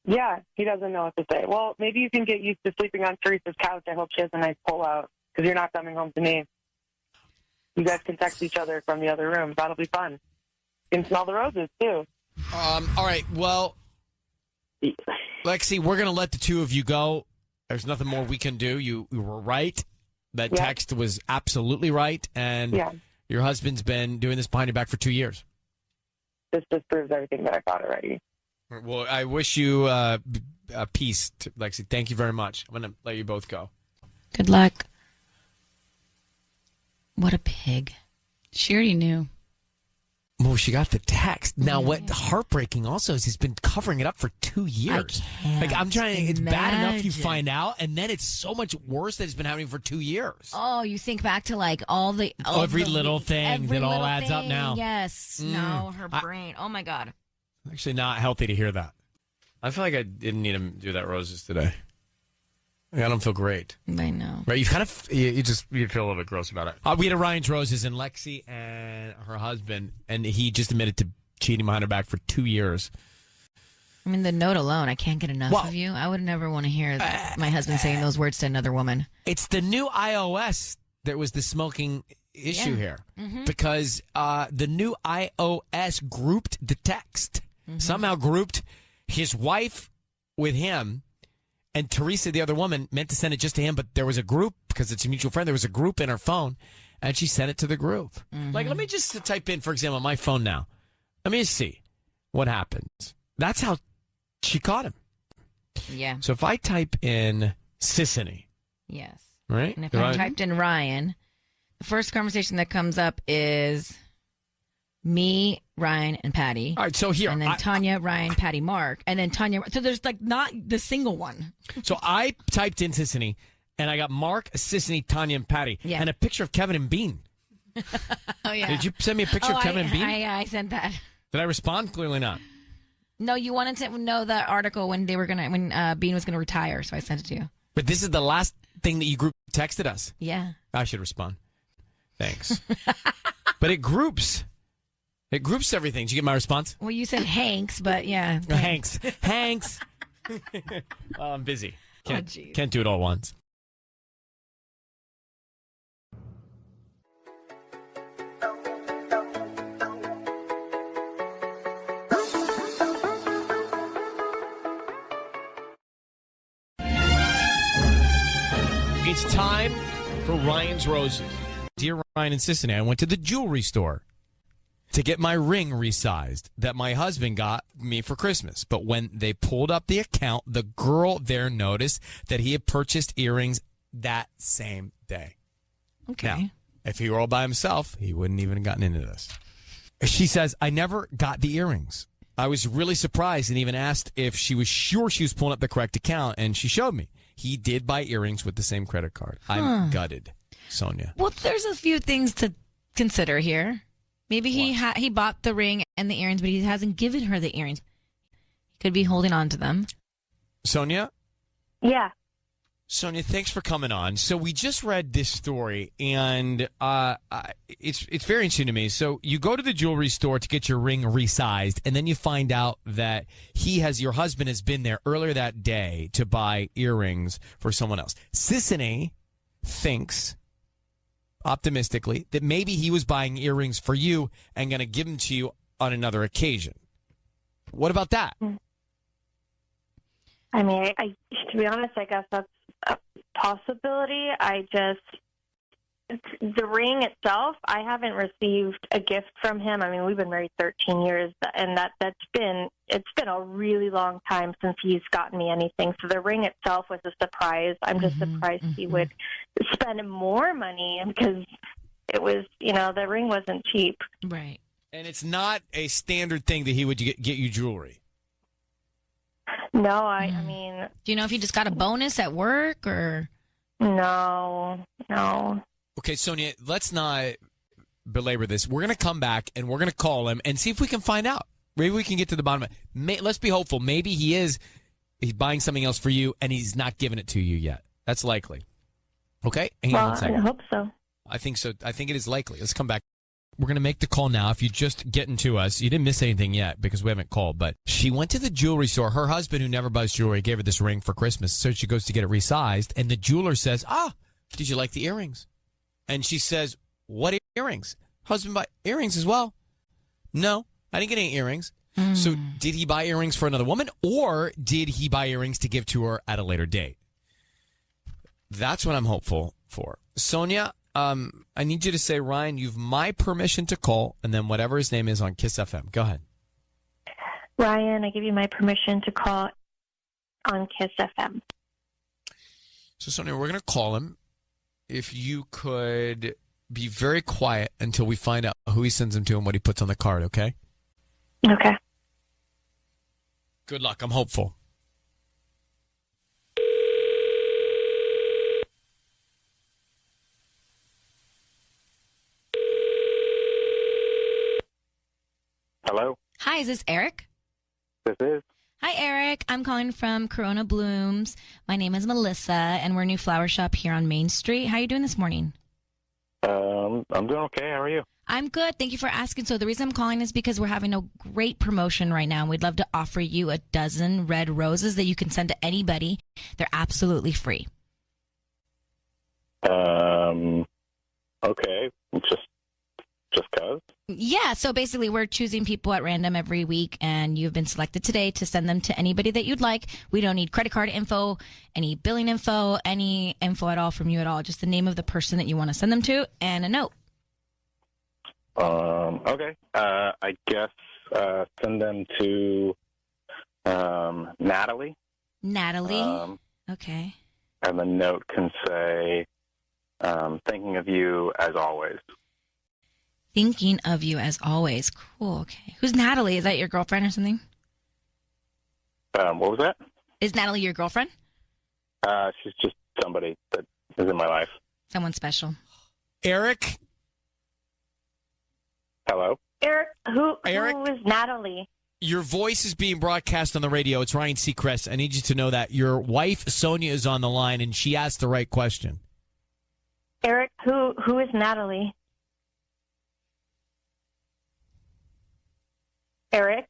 J: Yeah, he doesn't know what to say. Well, maybe you can get used to sleeping on Teresa's couch. I hope she has a nice pullout because you're not coming home to me. You guys can text each other from the other room. That'll be fun. You can smell the roses, too.
A: All right, well, Lexi, we're going to let the two of you go. There's nothing more we can do. You were right. That text was absolutely right. And your husband's been doing this behind your back for 2 years.
J: This just proves everything that I thought already.
A: Well, I wish you peace, Lexi. Thank you very much. I'm going to let you both go.
C: Good luck. What a pig.
E: She already knew.
A: Well, she got the text. Now, what heartbreaking also is he's been covering it up for 2 years. I'm trying. It's bad enough you find out, and then it's so much worse that it's been happening for 2 years.
C: Oh, you think back to like every
A: little thing that all adds up now.
C: Yes. No, her brain. Oh my God.
A: Actually, not healthy to hear that. I feel like I didn't need to do that roses today. I don't feel great.
C: I know.
A: Right? You kind of you feel a little bit gross about it. We had a Ryan's Roses and Lexi and her husband, and he just admitted to cheating behind her back for 2 years.
C: I mean, the note alone, I can't get enough of you. I would never want to hear my husband saying those words to another woman.
A: It's the new iOS that was the smoking issue here. Mm-hmm. Because the new iOS grouped the text. Mm-hmm. Somehow grouped his wife with him, and Teresa, the other woman, meant to send it just to him, but there was a group, because it's a mutual friend, there was a group in her phone, and she sent it to the group. Mm-hmm. Like, let me just type in, for example, on my phone now. Let me just see what happens. That's how she caught him.
C: Yeah.
A: So if I type in Sissany.
C: Yes.
A: Right?
C: And if I typed in Ryan, the first conversation that comes up is me, Ryan, and Patty.
A: All right, so here.
C: And then Tanya, Ryan, Patty, Mark. And then Tanya. So there's like not the single one.
A: So I typed in Sissany, and I got Mark, Sissany, Tanya, and Patty. Yeah. And a picture of Kevin and Bean.
C: Oh, yeah.
A: Did you send me a picture of Kevin and Bean?
C: I sent that.
A: Did I respond? Clearly not.
C: No, you wanted to know the article when Bean was going to retire, so I sent it to you.
A: But this is the last thing that you group texted us.
C: Yeah.
A: I should respond. Thanks. But it groups. It groups everything. Did you get my response?
C: Well, you said Hanks, but yeah.
A: Hanks. Well, I'm busy. Can't do it all at once. It's time for Ryan's Roses. Dear Ryan and Cincinnati, I went to the jewelry store to get my ring resized that my husband got me for Christmas. But when they pulled up the account, the girl there noticed that he had purchased earrings that same day.
C: Okay.
A: Now, if he were all by himself, he wouldn't even have gotten into this. She says, I never got the earrings. I was really surprised and even asked if she was sure she was pulling up the correct account, and she showed me. He did buy earrings with the same credit card. I'm gutted, Sonia.
C: Well, there's a few things to consider here. Maybe he bought the ring and the earrings, but he hasn't given her the earrings. He could be holding on to them.
A: Sonia?
F: Yeah.
A: Sonia, thanks for coming on. So we just read this story, and it's very interesting to me. So you go to the jewelry store to get your ring resized, and then you find out that your husband has been there earlier that day to buy earrings for someone else. Sissany thinks, optimistically, that maybe he was buying earrings for you and going to give them to you on another occasion. What about that?
F: I mean, to be honest, I guess that's a possibility. The ring itself, I haven't received a gift from him. I mean, we've been married 13 years, and it's been a really long time since he's gotten me anything. So the ring itself was a surprise. I'm just surprised he would spend more money because it was, the ring wasn't cheap.
C: Right.
A: And it's not a standard thing that he would get you jewelry.
F: No, I mean...
C: Do you know if you just got a bonus at work or...
F: No.
A: Okay, Sonia, let's not belabor this. We're going to come back and we're going to call him and see if we can find out. Maybe we can get to the bottom of it. Let's be hopeful. Maybe he's buying something else for you and he's not giving it to you yet. That's likely. Okay? Hang on one second.
F: I hope so.
A: I think so. I think it is likely. Let's come back. We're going to make the call now. If you just getting to us, you didn't miss anything yet because we haven't called, but she went to the jewelry store. Her husband, who never buys jewelry, gave her this ring for Christmas. So she goes to get it resized, and the jeweler says, did you like the earrings? And she says, what earrings? Husband buy earrings as well? No, I didn't get any earrings. So did he buy earrings for another woman, or did he buy earrings to give to her at a later date? That's what I'm hopeful for. Sonia, I need you to say, Ryan, you've my permission to call, and then whatever his name is on Kiss FM. Go ahead.
F: Ryan, I give you my permission to call on Kiss FM.
A: So, Sonia, we're going to call him. If you could be very quiet until we find out who he sends them to and what he puts on the card, okay?
F: Okay.
A: Good luck. I'm hopeful.
K: Hello?
C: Hi, is this Eric?
K: This is.
C: Hi, Eric. I'm calling from Corona Blooms. My name is Melissa, and we're a new flower shop here on Main Street. How are you doing this morning?
K: I'm doing okay. How are you?
C: I'm good. Thank you for asking. So the reason I'm calling is because we're having a great promotion right now, and we'd love to offer you a dozen red roses that you can send to anybody. They're absolutely free.
K: Okay. Just cause?
C: Yeah, so basically we're choosing people at random every week, and you've been selected today to send them to anybody that you'd like. We don't need credit card info, any billing info, any info at all from you at all. Just the name of the person that you want to send them to and a note.
K: Okay. I guess send them to Natalie.
C: Natalie? Okay.
K: And the note can say, thinking of you as always.
C: Thinking of you as always. Cool. Okay. Who's Natalie? Is that your girlfriend or something?
K: What was that?
C: Is Natalie your girlfriend?
K: She's just somebody that is in my life.
C: Someone special.
A: Eric?
K: Hello?
F: Eric, who
A: Eric?
F: is Natalie?
A: Your voice is being broadcast on the radio. It's Ryan Seacrest. I need you to know that your wife, Sonia, is on the line, and she asked the right question.
F: Eric, who is Natalie? Eric?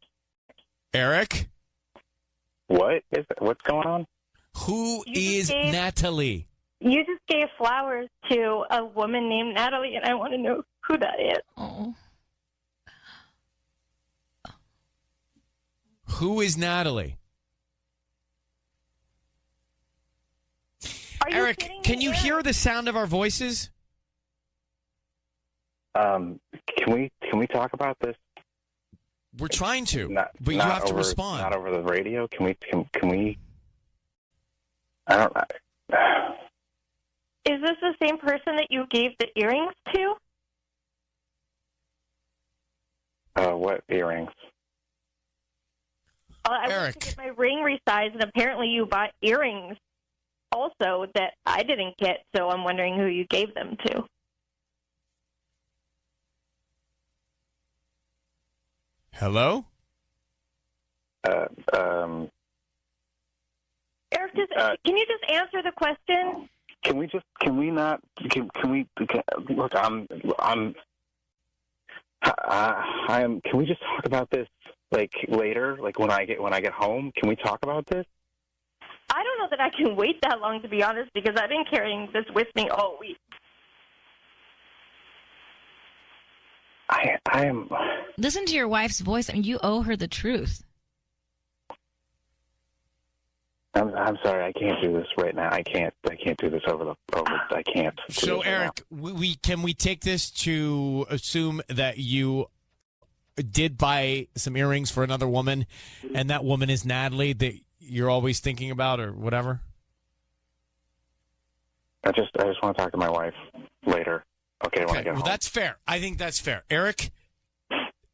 A: Eric?
K: What's going on?
A: Who is Natalie?
F: You just gave flowers to a woman named Natalie, and I want to know who that is.
C: Oh.
A: Who is Natalie? Eric, can you hear the sound of our voices?
L: Can we talk about this?
A: We're trying to, but you have to respond.
L: Not over the radio. Can we? I don't know.
F: Is this the same person that you gave the earrings to?
L: What earrings?
F: I
A: Eric.
F: went to get my ring resized, and apparently you bought earrings also that I didn't get, so I'm wondering who you gave them to.
A: Hello?
F: Eric, can you just answer the question?
L: Can we just talk about this like later, like when I get home? Can we talk about this?
F: I don't know that I can wait that long, to be honest, because I've been carrying this with me all week.
L: I am.
C: Listen to your wife's voice. I mean, you owe her the truth.
L: I'm sorry. I can't do this right now. I can't do this over. I can't.
A: So, Eric, can we take this to assume that you did buy some earrings for another woman, and that woman is Natalie that you're always thinking about, or whatever?
L: I just want to talk to my wife later. Okay, when I get home.
A: That's fair. I think that's fair. Eric,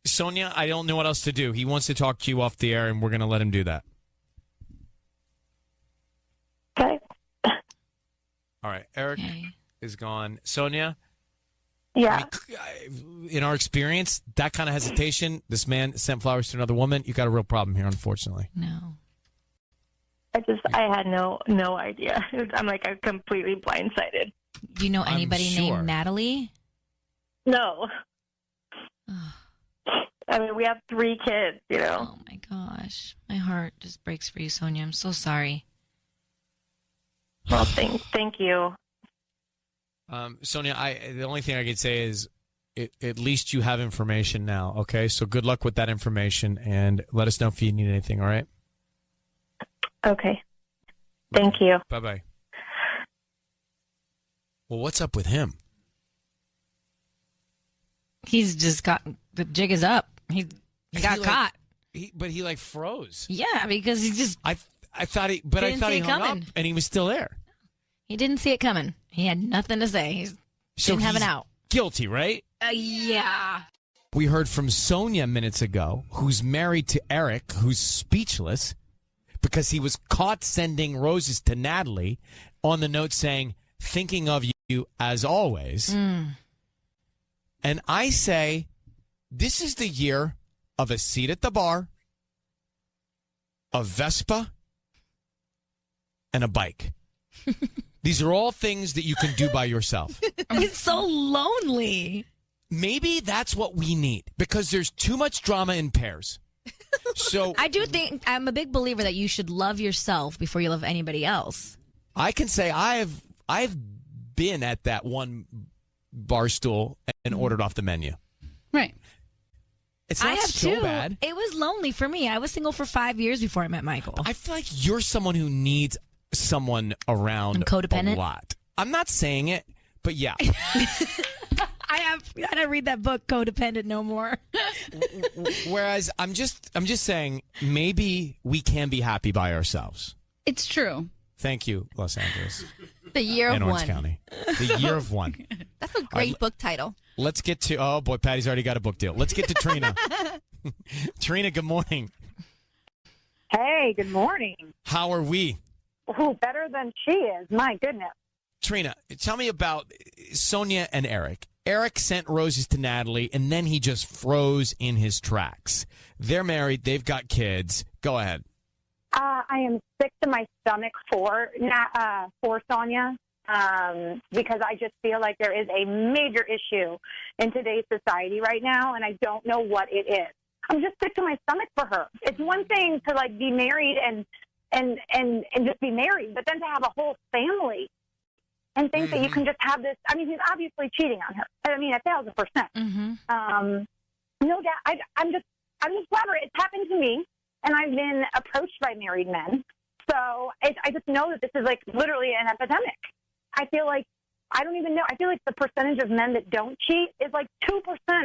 A: Sonia, I don't know what else to do. He wants to talk to you off the air, and we're going to let him do that.
F: Okay.
A: All right. Eric is gone. Sonia?
F: Yeah.
A: In our experience, that kind of hesitation, this man sent flowers to another woman, you got a real problem here, unfortunately.
C: No.
F: I had no idea. I'm completely blindsided.
C: Do you know anybody named Natalie?
F: No. I mean, we have 3 kids, you know.
C: Oh, my gosh. My heart just breaks for you, Sonia. I'm so sorry.
F: Well, thank you.
A: Sonia, the only thing I can say is at least you have information now, okay? So good luck with that information, and let us know if you need anything, all right?
F: Okay. Thank you.
A: Bye-bye. Well, what's up with him?
C: He's just got the jig is up. He got caught.
A: But he froze.
C: Yeah, because he just.
A: I thought he hung up and he was still there.
C: He didn't see it coming. He had nothing to say. He didn't have an out.
A: Guilty, right?
C: Yeah.
A: We heard from Sonia minutes ago, who's married to Eric, who's speechless because he was caught sending roses to Natalie on the note saying, "Thinking of you as always." And I say, this is the year of a seat at the bar, a Vespa, and a bike. These are all things that you can do by yourself.
C: He's so lonely.
A: Maybe that's what we need, because there's too much drama in pairs. So
C: I do think I'm a big believer that you should love yourself before you love anybody else.
A: I can say I've been at that one bar stool and ordered off the menu.
M: Right.
A: It's not so bad.
C: It was lonely for me. I was single for 5 years before I met Michael.
A: I feel like you're someone who needs someone around
C: codependent?
A: a lot. I'm not saying it, but yeah.
C: I gotta read that book, Codependent No More.
A: Whereas I'm just saying maybe we can be happy by ourselves.
M: It's true.
A: Thank you, Los Angeles.
E: The Year
A: and
E: of
A: Orange
E: One.
A: County. The Year of One.
E: That's a great book title.
A: Let's get to, oh boy, Patty's already got a book deal. Let's get to Trina. Trina, good morning.
N: Hey, good morning.
A: How are we?
N: Oh, better than she is. My goodness.
A: Trina, tell me about Sonia and Eric. Eric sent roses to Natalie, and then he just froze in his tracks. They're married. They've got kids. Go ahead.
N: I am sick to my stomach for Sonia because I just feel like there is a major issue in today's society right now, and I don't know what it is. I'm just sick to my stomach for her. It's one thing to be married and just be married, but then to have a whole family and think that you can just have this. I mean, he's obviously cheating on her. I mean, 1,000%. No doubt. I'm just flabbergasted. It's happened to me, and I've been approached by married men So I just know that this is like literally an epidemic. I feel like, I don't even know. I feel like the percentage of men that don't cheat is like 2%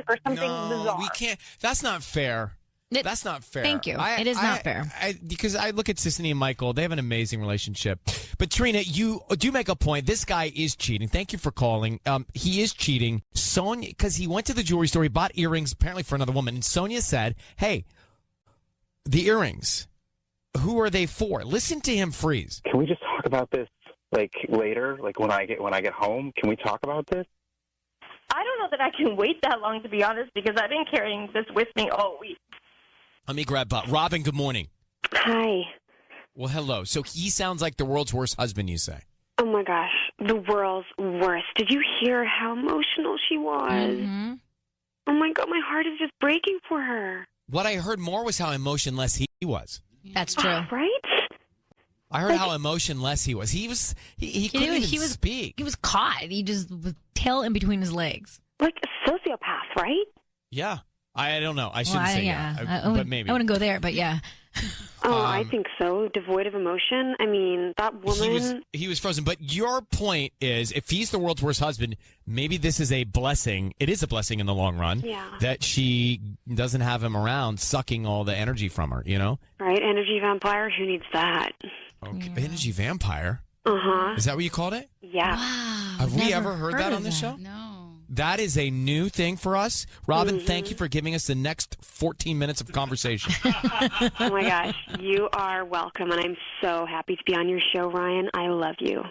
N: or something bizarre.
A: We can't. That's not fair. That's not fair.
C: Thank you. It is not fair.
A: Because I look at Sissany and Michael. They have an amazing relationship. But Trina, you do make a point. This guy is cheating. Thank you for calling. He is cheating. Sonia, because he went to the jewelry store. He bought earrings apparently for another woman. And Sonia said, hey, the earrings, who are they for? Listen to him freeze.
L: Can we just talk about this like later? Like when I get home? Can we talk about this?
M: I don't know that I can wait that long, to be honest, because I've been carrying this with me all week.
A: Let me grab Robin, good morning.
O: Hi.
A: Well, hello. So he sounds like the world's worst husband, you say?
O: Oh, my gosh. The world's worst. Did you hear how emotional she was?
C: Mm-hmm.
O: Oh, my God. My heart is just breaking for her.
A: What I heard more was how emotionless he was.
C: That's true.
O: Right?
A: I heard how emotionless he was. He couldn't even speak.
C: He was caught. He just was tail in between his legs.
O: Like a sociopath, right?
A: Yeah. I don't know. I shouldn't say but maybe.
C: I wouldn't go there, but yeah.
O: Oh, I think so. Devoid of emotion. I mean, that woman.
A: He was frozen. But your point is, if he's the world's worst husband, maybe this is a blessing. It is a blessing in the long run.
O: Yeah.
A: That she doesn't have him around, sucking all the energy from her, you know?
O: Right. Energy vampire. Who needs that?
A: Okay. Yeah. Energy vampire?
O: Uh-huh.
A: Is that what you called it?
O: Yeah.
C: Wow.
A: Have we ever heard that on this show?
E: No.
A: That is a new thing for us. Robin, thank you for giving us the next 14 minutes of conversation.
O: Oh, my gosh. You are welcome, and I'm so happy to be on your show, Ryan. I love you.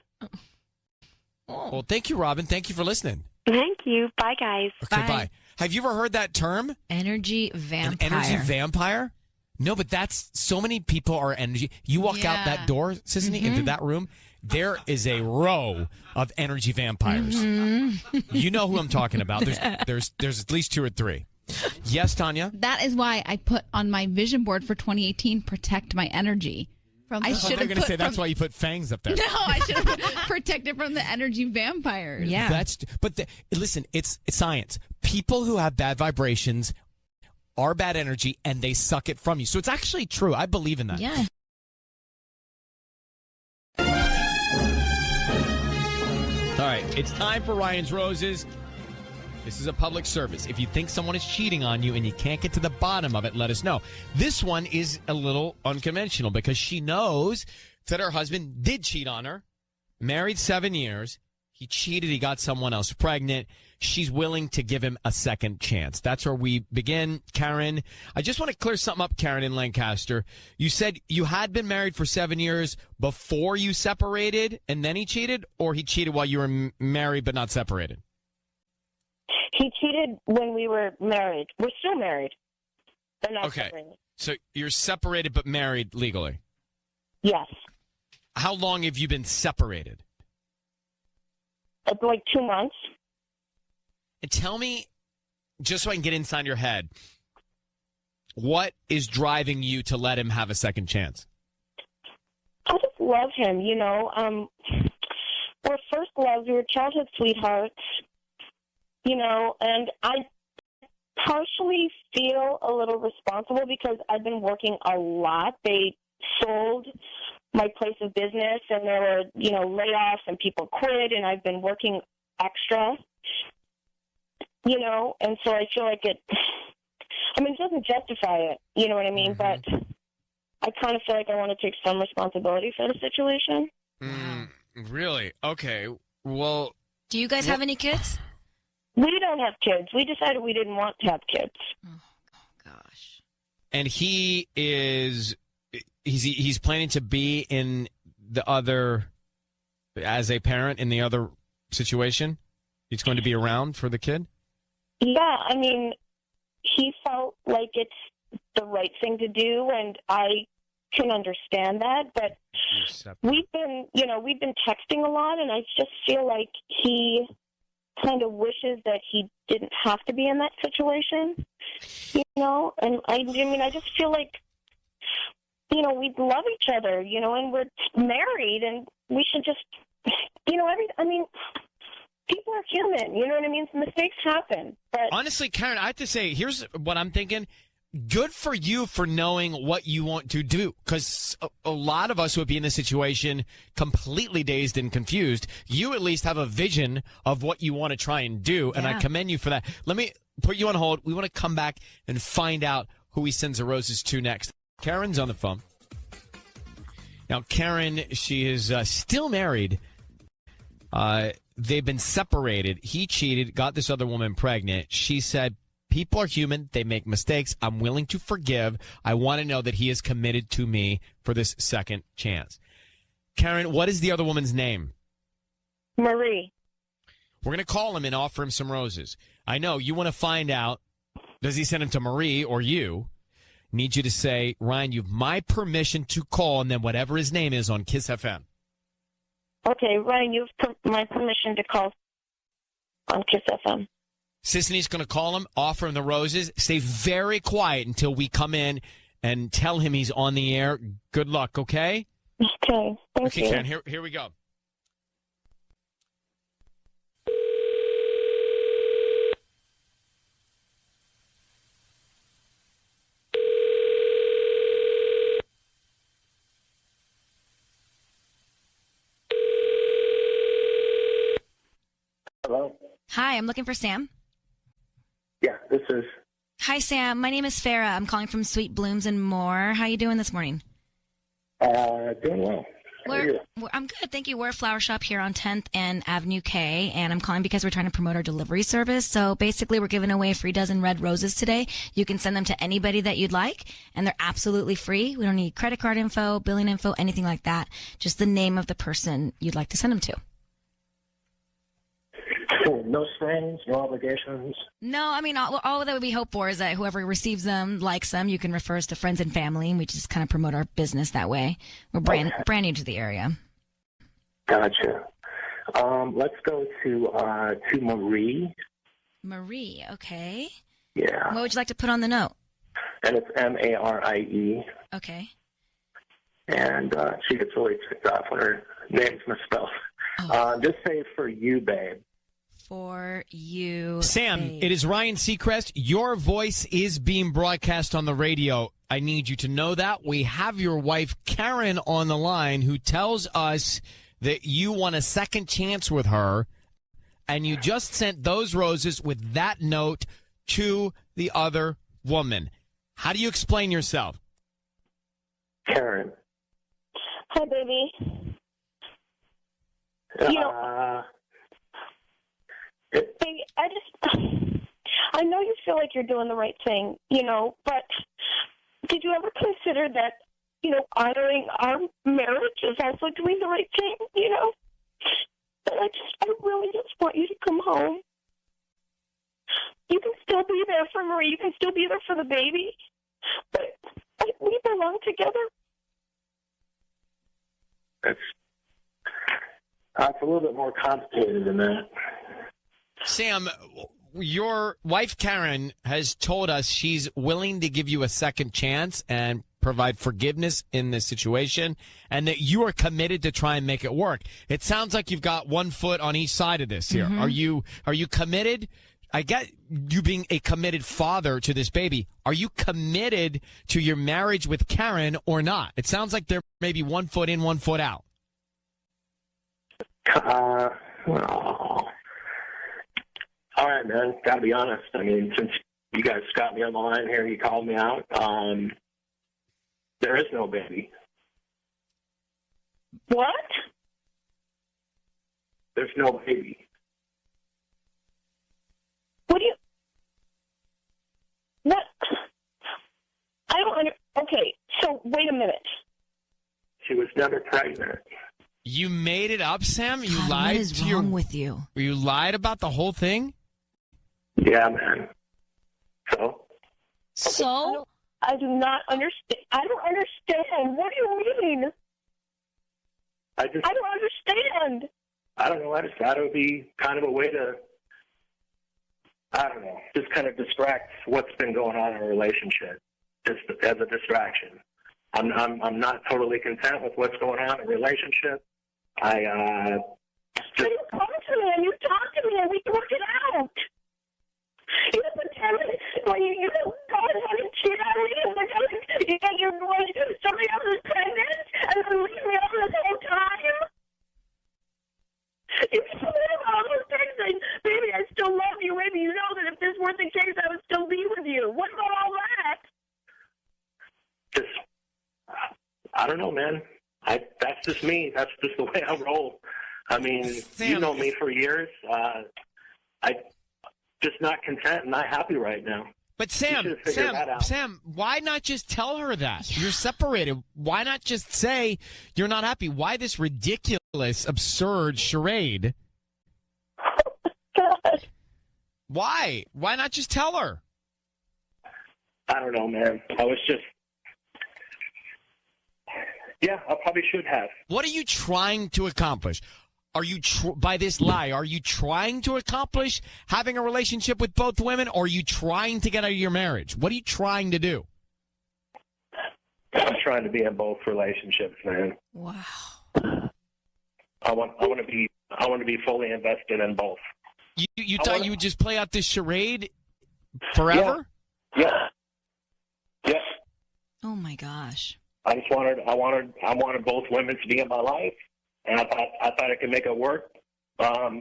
A: Well, thank you, Robin. Thank you for listening.
O: Thank you. Bye, guys.
A: Okay, bye. Have you ever heard that term?
C: Energy vampire.
A: An energy vampire? No, but that's so many people are energy. You walk out that door, Sissany, into that room, there is a row of energy vampires. You know who I'm talking about. There's at least 2 or 3. Yes, Tanya?
E: That is why I put on my vision board for 2018, protect my energy.
A: I should have going to say that's why you put fangs up there.
E: No, I should have protected from the energy vampires.
C: Yeah.
A: Listen, it's science. People who have bad vibrations are bad energy and they suck it from you. So it's actually true. I believe in that.
C: Yeah.
A: All right, it's time for Ryan's Roses. This is a public service. If you think someone is cheating on you and you can't get to the bottom of it, let us know. This one is a little unconventional because she knows that her husband did cheat on her, married 7 years. He cheated. He got someone else pregnant. She's willing to give him a second chance. That's where we begin. Karen, I just want to clear something up, Karen in Lancaster. You said you had been married for 7 years before you separated and then he cheated, or he cheated while you were married but not separated?
M: He cheated when we were married. We're still married. But not separated.
A: So you're separated but married legally?
M: Yes.
A: How long have you been separated?
M: Like 2 months.
A: And tell me, just so I can get inside your head, what is driving you to let him have a second chance?
M: I just love him, you know. We're first loves. We were childhood sweethearts, you know, and I partially feel a little responsible because I've been working a lot. They sold my place of business and there were, you know, layoffs and people quit and I've been working extra, you know, and so I feel like it doesn't justify it, you know what I mean? But I kind of feel like I want to take some responsibility for the situation.
A: Really? Okay. Well,
C: do you guys have any kids?
M: We don't have kids. We decided we didn't want to have kids.
C: Oh gosh.
A: And he is... He's planning to be in the other, as a parent in the other situation? He's going to be around for the kid?
M: Yeah, I mean, he felt like it's the right thing to do, and I can understand that, but we've been texting a lot, and I just feel like he kind of wishes that he didn't have to be in that situation, you know? And I just feel like, you know, we love each other, you know, and we're married, and we should just, you know, people are human, you know what I mean? Mistakes happen. But
A: honestly, Karen, I have to say, here's what I'm thinking. good for you for knowing what you want to do, because a lot of us would be in this situation completely dazed and confused. You at least have a vision of what you want to try and do, and I commend you for that. Let me put you on hold. We want to come back and find out who he sends the roses to next. Karen's on the phone. Now, Karen, she is still married. They've been separated. He cheated, got this other woman pregnant. She said, people are human. They make mistakes. I'm willing to forgive. I want to know that he is committed to me for this second chance. Karen, what is the other woman's name?
M: Marie.
A: We're going to call him and offer him some roses. I know you want to find out, does he send him to Marie or you? Need you to say, Ryan, you have my permission to call, and then whatever his name is on Kiss FM.
M: Okay, Ryan, you have my permission to call on Kiss FM.
A: Sisney's going to call him, offer him the roses. Stay very quiet until we come in and tell him he's on the air. Good luck, okay?
M: Okay, thank you.
A: Karen, here we go.
L: Hello?
C: Hi, I'm looking for Sam.
L: Yeah, this is.
C: Hi, Sam. My name is Farah. I'm calling from Sweet Blooms and More. How you doing this morning?
L: Doing well. How are you?
C: I'm good, thank you. We're a flower shop here on 10th and Avenue K, and I'm calling because we're trying to promote our delivery service. So basically, we're giving away a free dozen red roses today. You can send them to anybody that you'd like, and they're absolutely free. We don't need credit card info, billing info, anything like that. Just the name of the person you'd like to send them to.
L: No strings, no obligations.
C: No, I mean, all that we hope for is that whoever receives them, likes them, you can refer us to friends and family, and we just kind of promote our business that way. We're brand new to the area.
L: Gotcha. Let's go to Marie.
C: Marie, okay.
L: Yeah.
C: What would you like to put on the note?
L: And it's Marie.
C: Okay.
L: And she gets really ticked off when her name's misspelled. Just say for you, babe.
C: For you,
A: Sam,
C: babe.
A: It is Ryan Seacrest. Your voice is being broadcast on the radio. I need you to know that. We have your wife, Karen, on the line, who tells us that you want a second chance with her, and you just sent those roses with that note to the other woman. How do you explain yourself?
L: Karen.
M: Hi, baby. Baby, I know you feel like you're doing the right thing, but did you ever consider that, honoring our marriage is also doing the right thing, And I really just want you to come home. You can still be there for Marie. You can still be there for the baby. But we belong together.
L: That's a little bit more complicated than that.
A: Sam, your wife, Karen, has told us she's willing to give you a second chance and provide forgiveness in this situation, and that you are committed to try and make it work. It sounds like you've got one foot on each side of this here.
C: Mm-hmm.
A: Are you committed? I get you being a committed father to this baby. Are you committed to your marriage with Karen or not? It sounds like there may be 1 foot in, 1 foot out.
L: All right, man. Got to be honest. I mean, since you guys got me on the line here, you called me out. There is no baby.
M: What?
L: There's no baby.
M: What? I don't okay, so wait a minute.
L: She was never pregnant.
A: You made it up, Sam? You
C: God,
A: lied
C: what is wrong with you?
A: You lied about the whole thing?
L: Yeah, man.
C: So?
M: I do not understand. I don't understand. What do you mean?
L: I don't
M: understand.
L: I don't know. I just thought it would be kind of a way to, I don't know, just kind of distract what's been going on in a relationship, just as a distraction. I'm not totally content with what's going on in a relationship.
M: You come to me and you talk to me and we work it out. You pretend when you go ahead and cheat
L: don't know, man. That's just me. That's just the way I roll. I mean,
A: Sam,
L: you know me for years. I'm just not content and not happy right now.
A: But Sam, why not just tell her that? You're separated. Why not just say you're not happy? Why this ridiculous, absurd charade?
M: God.
A: Why? Why not just tell her?
L: I don't know, man. I was just... Yeah, I probably should have.
A: What are you trying to accomplish? Are you, by this lie, are you trying to accomplish having a relationship with both women, or are you trying to get out of your marriage? What are you trying to do?
L: I'm trying to be in both relationships, man.
C: Wow.
L: I want to be fully invested in both.
A: You thought you would just play out this charade forever?
L: Yeah. Yes.
C: Oh my gosh.
L: I wanted both women to be in my life, and I thought I could make it work. I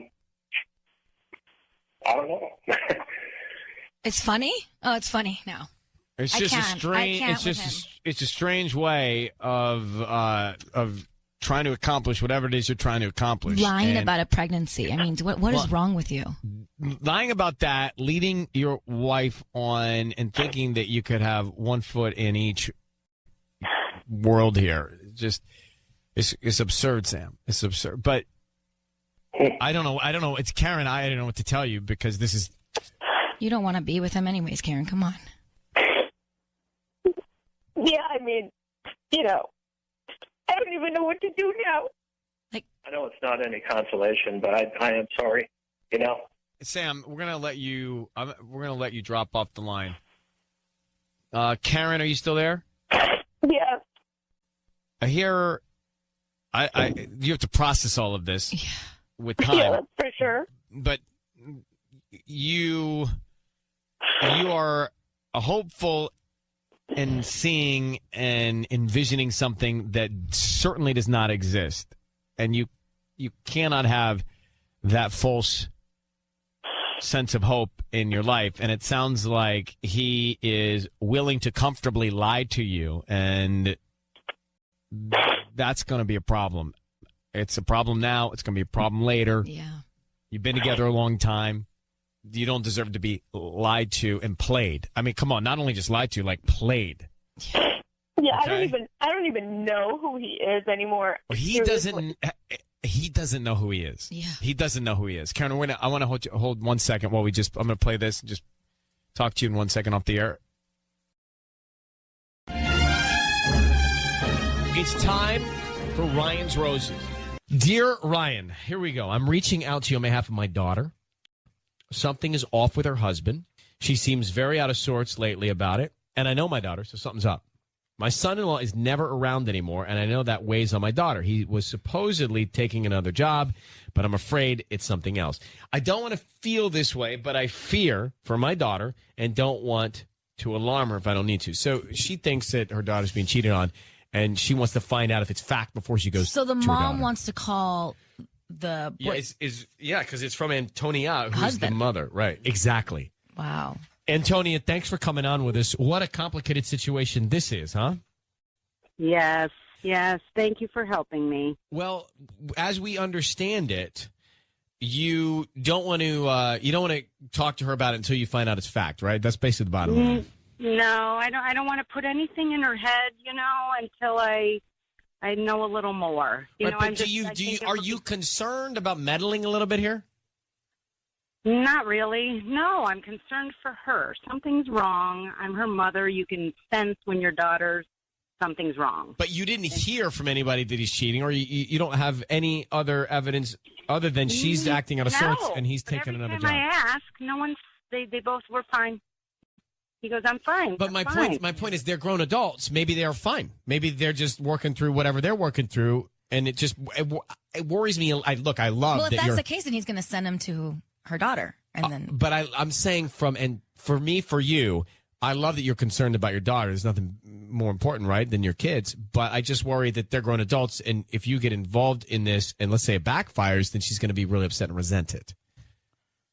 L: don't know.
C: It's funny? Oh, it's funny now.
A: It's just it's a strange way of trying to accomplish whatever it is you're trying to accomplish.
C: Lying about a pregnancy. I mean, what is wrong with you?
A: Lying about that, leading your wife on and thinking that you could have one foot in each world here. Just it's absurd, Sam. It's absurd. But I don't know. It's Karen. I don't know what to tell you because this is.
C: You don't want to be with him anyways, Karen. Come on.
M: Yeah, I mean, I don't even know what to do now.
L: I know it's not any consolation, but I am sorry.
A: Sam, we're gonna let you. We're gonna let you drop off the line. Karen, are you still there?
M: Yeah.
A: I hear. You have to process all of this with time.
M: Yeah, that's for sure.
A: But you are a hopeful and seeing and envisioning something that certainly does not exist, and you cannot have that false sense of hope in your life. And it sounds like he is willing to comfortably lie to you, and that's going to be a problem. It's a problem now. It's going to be a problem later.
C: Yeah.
A: You've been together a long time. You don't deserve to be lied to and played. I mean, come on, not only just lied to, like played.
M: Yeah,
A: Okay?
M: I don't even know who he is anymore.
A: He doesn't know who he is.
C: Yeah.
A: He doesn't know who he is. Karen, I want to hold 1 second while I'm going to play this and just talk to you in 1 second off the air. It's time for Ryan's Roses. Dear Ryan, here we go. I'm reaching out to you on behalf of my daughter. Something is off with her husband. She seems very out of sorts lately about it. And I know my daughter, so something's up. My son-in-law is never around anymore, and I know that weighs on my daughter. He was supposedly taking another job, but I'm afraid it's something else. I don't want to feel this way, but I fear for my daughter and don't want to alarm her if I don't need to. So she thinks that her daughter's being cheated on, and she wants to find out if it's fact before she goes
C: So the
A: to her
C: mom
A: daughter.
C: wants to call the boy.
A: Yeah, because it's from Antonia, who's
C: Husband.
A: the mother. Right, exactly.
C: Wow.
A: Antonia, thanks for coming on with us. What a complicated situation this is, huh?
P: Yes. Thank you for helping me.
A: Well, as we understand it, you don't want to talk to her about it until you find out it's fact, right? That's basically the bottom line.
P: No, I don't want to put anything in her head, until I know a little more.
A: But are you concerned about meddling a little bit here?
P: Not really. No, I'm concerned for her. Something's wrong. I'm her mother. You can sense when your daughter's something's wrong.
A: But you didn't hear from anybody that he's cheating, or you don't have any other evidence other than she's acting out of sorts and he's taking another job.
P: Every time I ask, no one. They both were fine. He goes, I'm fine.
A: But my point is, they're grown adults. Maybe they're fine. Maybe they're just working through whatever they're working through, and it worries me. I love
C: Well, if
A: that
C: that's the case, then he's going to send him to her daughter, and then.
A: But I'm saying for you, I love that you're concerned about your daughter. There's nothing more important, right, than your kids. But I just worry that they're grown adults, and if you get involved in this, and let's say it backfires, then she's going to be really upset and resent it.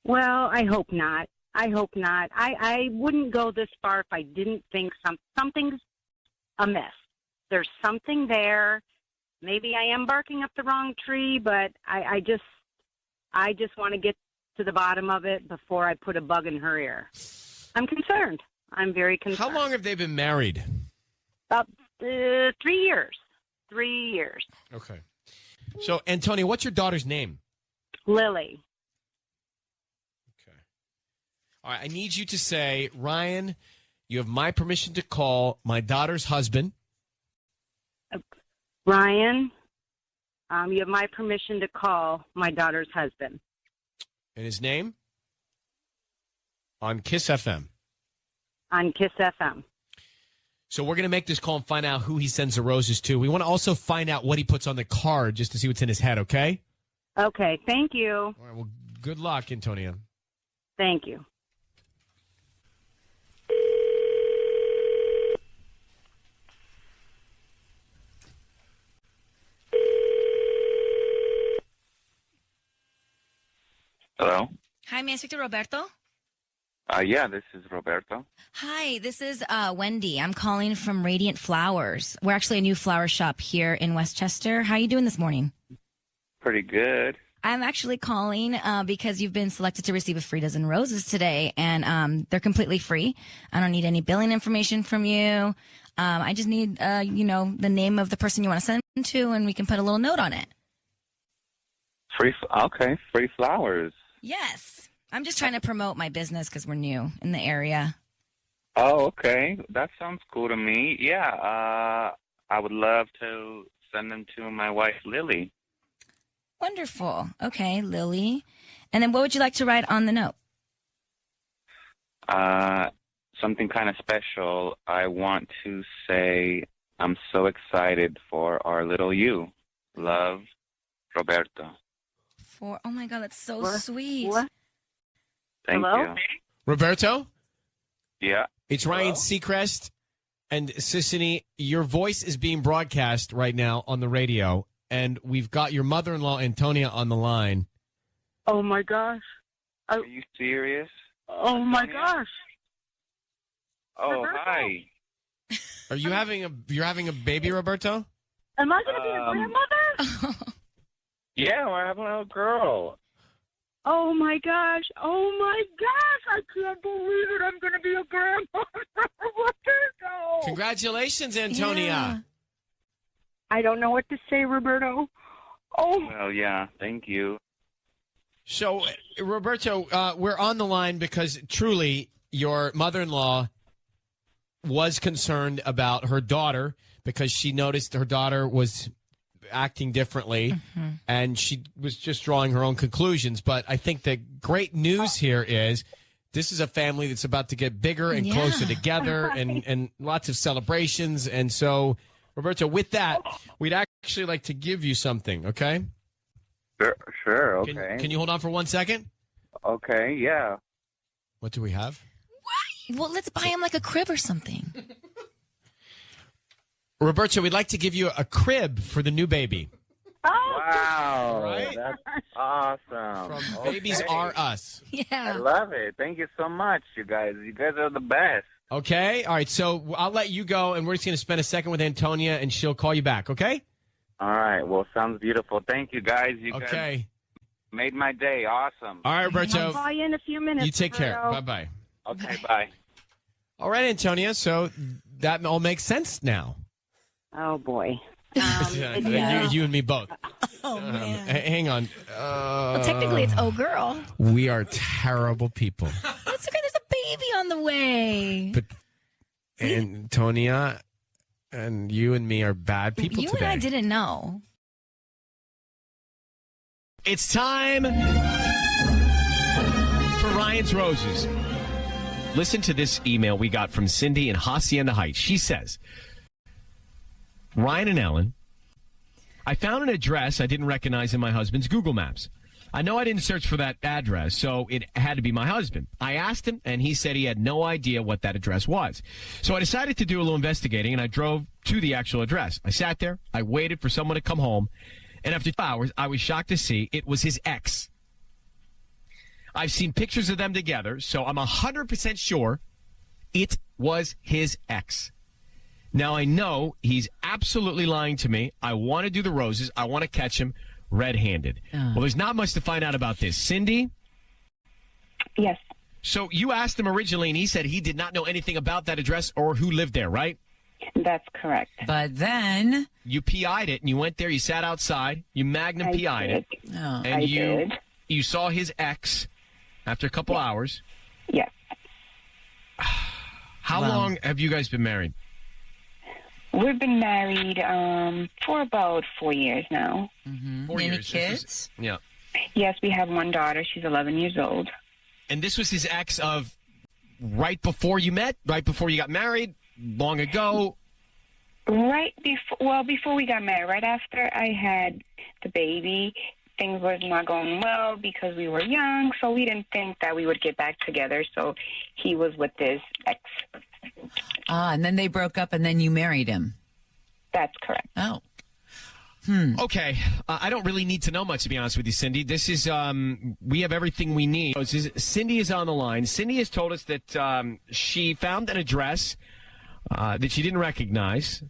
P: Well, I hope not. I wouldn't go this far if I didn't think something's amiss. there's something there. Maybe I am barking up the wrong tree, but I just want to get to the bottom of it before I put a bug in her ear. I'm concerned. I'm very concerned.
A: How long have they been married?
P: About 3 years. 3 years.
A: Okay. So, Antonia, what's your daughter's name?
P: Lily.
A: All right, I need you to say, Ryan, you have my permission to call my daughter's husband.
P: Ryan, you have my permission to call my daughter's husband.
A: And his name? On Kiss FM.
P: On Kiss FM.
A: So we're going to make this call and find out who he sends the roses to. We want to also find out what he puts on the card just to see what's in his head, okay?
P: Okay, thank you.
A: All right, well, good luck, Antonia.
P: Thank you.
Q: Hello?
C: Hi, may I speak to Roberto?
Q: Yeah, this is Roberto.
C: Hi, this is Wendy. I'm calling from Radiant Flowers. We're actually a new flower shop here in Westchester. How are you doing this morning?
Q: Pretty good.
C: I'm actually calling because you've been selected to receive a free dozen roses today, and they're completely free. I don't need any billing information from you. I just need, the name of the person you want to send them to, and we can put a little note on it.
Q: Free flowers.
C: Yes. I'm just trying to promote my business because we're new in the area.
Q: Oh, okay. That sounds cool to me. Yeah, I would love to send them to my wife, Lily.
C: Wonderful. Okay, Lily. And then what would you like to write on the note?
Q: Something kind of special. I want to say I'm so excited for our little you. Love, Roberto.
C: Oh my God, that's so sweet.
P: What?
Q: Thank you.
A: Roberto?
Q: Yeah.
A: It's Ryan Seacrest and Sissany. Your voice is being broadcast right now on the radio, and we've got your mother-in-law, Antonia, on the line.
P: Oh, my gosh.
Q: Are you serious?
P: Oh, my gosh.
Q: Oh,
P: Roberto?
Q: hi.
A: Are you having a baby, Roberto?
P: Am I going to be a grandmother?
Q: Yeah, we're having a little girl.
P: Oh, my gosh. Oh, my gosh. I can't believe it. I'm going to be a grandmother. Roberto.
A: Congratulations, Antonia.
P: Yeah. I don't know what to say, Roberto. Oh.
Q: Well, yeah, thank you.
A: So, Roberto, we're on the line because truly your mother-in-law was concerned about her daughter because she noticed her daughter was acting differently, and she was just drawing her own conclusions. But I think the great news here is this is a family that's about to get bigger and closer together and lots of celebrations. And so, Roberto, with that, we'd actually like to give you something, okay?
Q: Sure, okay.
A: Can you hold on for 1 second?
Q: Okay, yeah.
A: What do we have?
C: Well, let's buy him like a crib or something.
A: Roberto, we'd like to give you a crib for the new baby.
Q: Wow,
A: Right?
Q: that's awesome.
A: From Babies Are Us.
C: Yeah.
Q: I love it. Thank you so much, you guys. You guys are the best.
A: Okay, all right, so I'll let you go, and we're just going to spend a second with Antonia, and she'll call you back, okay?
Q: All right, well, sounds beautiful. Thank you, guys. You
A: Okay.
Q: guys made my day. Awesome.
A: All right, Roberto.
P: I'll call you in a few minutes.
A: You take care.
P: Roberto.
A: Bye-bye.
Q: Okay, bye.
A: All right, Antonia, so that all makes sense now.
P: Oh, boy.
A: You and me both.
C: Oh, man.
A: Hang on.
C: Well, technically, it's oh, girl.
A: We are terrible people.
C: It's okay. There's a baby on the way.
A: But Antonia and you and me are bad people
C: You
A: today.
C: and I didn't know.
A: It's time for Ryan's Roses. Listen to this email we got from Cindy in Hacienda Heights. She says, Ryan and Ellen, I found an address I didn't recognize in my husband's Google Maps. I know I didn't search for that address, so it had to be my husband. I asked him, and he said he had no idea what that address was. So I decided to do a little investigating, and I drove to the actual address. I sat there. I waited for someone to come home, and after 2 hours, I was shocked to see it was his ex. I've seen pictures of them together, so I'm 100% sure it was his ex.
R: Now, I know he's absolutely lying to me. I want to do the roses. I want to catch him red-handed. Well, there's not much to find out about this. Cindy?
S: Yes.
R: So you asked him originally, and he said he did not know anything about that address or who lived there, right?
S: That's correct.
T: But then
R: you PI'd it, and you went there. You sat outside. You Magnum PI'd it, and
S: I did.
R: You saw his ex after a couple hours.
S: Yes.
R: How long have you guys been married?
S: We've been married for about 4 years now.
R: 4
T: Any
R: years.
T: kids?
R: Yeah.
S: Yes, we have one daughter. She's 11 years old.
R: And this was his ex of right before you met, right before you got married, long ago?
S: Before we got married, right after I had the baby, things was not going well because we were young, so we didn't think that we would get back together. So he was with his ex.
T: And then they broke up, and then you married him.
S: That's correct.
T: Oh.
R: Okay. I don't really need to know much, to be honest with you, Cindy. This is, we have everything we need. Cindy is on the line. Cindy has told us that she found an address that she didn't recognize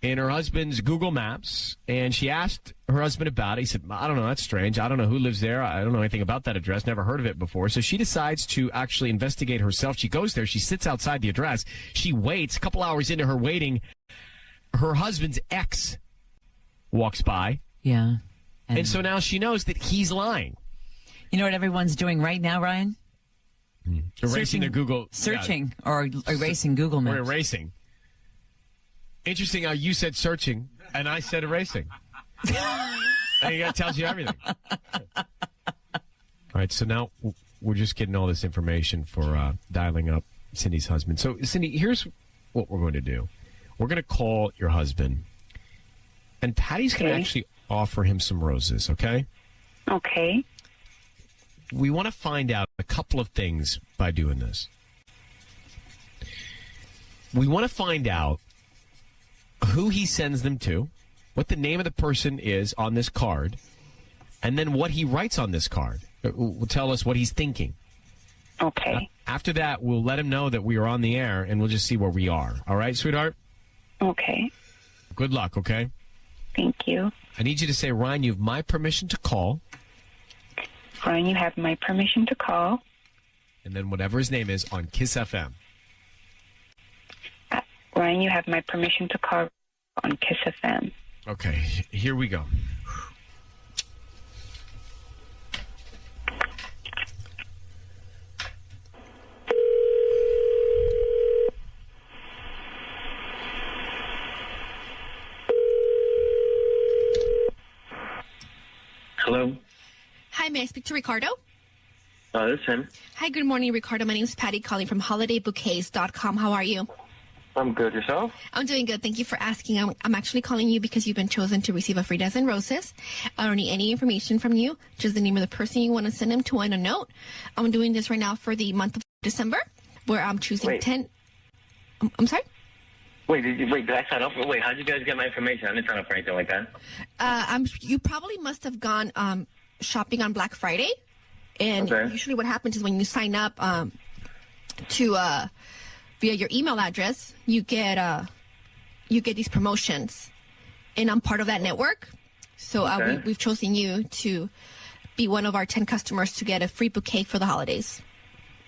R: in her husband's Google Maps, and she asked her husband about it. He said, I don't know, that's strange. I don't know who lives there. I don't know anything about that address. Never heard of it before. So she decides to actually investigate herself. She goes there. She sits outside the address. She waits. A couple hours into her waiting, her husband's ex walks by.
T: Yeah.
R: And so now she knows that he's lying.
T: You know what everyone's doing right now, Ryan?
R: Erasing their Google.
T: Searching or erasing Google Maps.
R: Or erasing. Interesting how you said searching and I said erasing. And that tells you everything. All right, so now we're just getting all this information for dialing up Cindy's husband. So, Cindy, here's what we're going to do. We're going to call your husband, and Patty's going to actually offer him some roses, okay?
S: Okay.
R: We want to find out a couple of things by doing this. We want to find out who he sends them to, what the name of the person is on this card, and then what he writes on this card. It will tell us what he's thinking.
S: Okay.
R: After that, we'll let him know that we are on the air, and we'll just see where we are. All right, sweetheart?
S: Okay.
R: Good luck, okay?
S: Thank you.
R: I need you to say, Ryan, you have my permission to call.
S: Ryan, you have my permission to call.
R: And then whatever his name is on Kiss FM.
S: Ryan, you have my permission to call on Kiss FM.
R: Okay, here we go.
L: Hello?
U: Hi, may I speak to Ricardo?
L: This is him.
U: Hi, good morning, Ricardo. My name is Patty, calling from holidaybouquets.com. How are you?
L: I'm good. Yourself?
U: I'm doing good. Thank you for asking. I'm actually calling you because you've been chosen to receive a free dozen roses. I don't need any information from you, just the name of the person you want to send them to and a note. I'm doing this right now for the month of December, where I'm choosing 10. I'm sorry?
L: Did I sign up? Wait, how'd you guys get my information? I didn't sign up for anything like that.
U: You probably must have gone shopping on Black Friday. And usually what happens is when you sign up to via your email address, you get these promotions, and I'm part of that network. So we've chosen you to be one of our 10 customers to get a free bouquet for the holidays.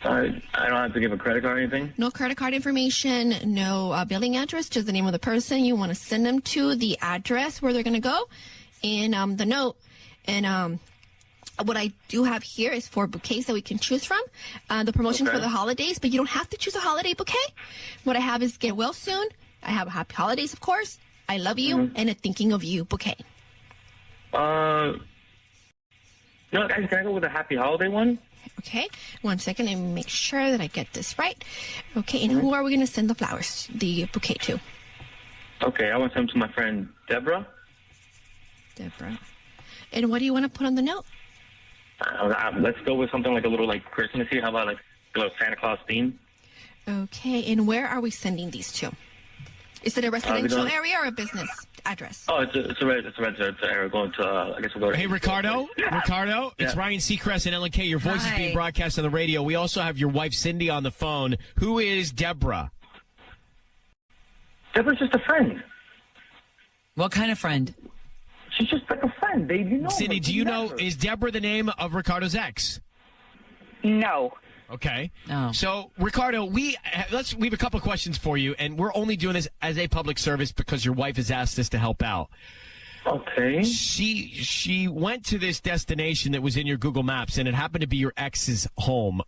L: I don't have to give a credit card or anything?
U: No credit card information, no billing address, just the name of the person you want to send them to, the address where they're going to go, and the note. And what I do have here is 4 bouquets that we can choose from. The promotion for the holidays, but you don't have to choose a holiday bouquet. What I have is Get Well Soon. I have a Happy Holidays, of course. I Love You, and a Thinking of You bouquet.
L: No, guys, can I go with a Happy Holiday one?
U: Okay, 1 second and make sure that I get this right. Okay, and who are we going to send the flowers, the bouquet to?
L: Okay, I want to send them to my friend Deborah.
U: Deborah. And what do you want to put on the note?
L: Let's go with something like a little like Christmassy. How about like a little Santa Claus theme?
U: Okay, and where are we sending these to? Is it a residential area or a business address?
L: Oh, it's a residential area. Going to I guess we'll go to.
R: Hey, Ricardo. Ricardo, it's Ryan Seacrest and Ellen K. Your voice is being broadcast on the radio. We also have your wife Cindy on the phone. Who is Deborah?
B: Deborah's just a friend.
T: What kind of friend?
B: She's just like a friend.
R: Cindy, do you know, is Deborah the name of Ricardo's ex?
S: No.
R: Okay.
T: Oh.
R: So, Ricardo, we have a couple of questions for you, and we're only doing this as a public service because your wife has asked us to help out.
B: Okay.
R: She went to this destination that was in your Google Maps, and it happened to be your ex's home.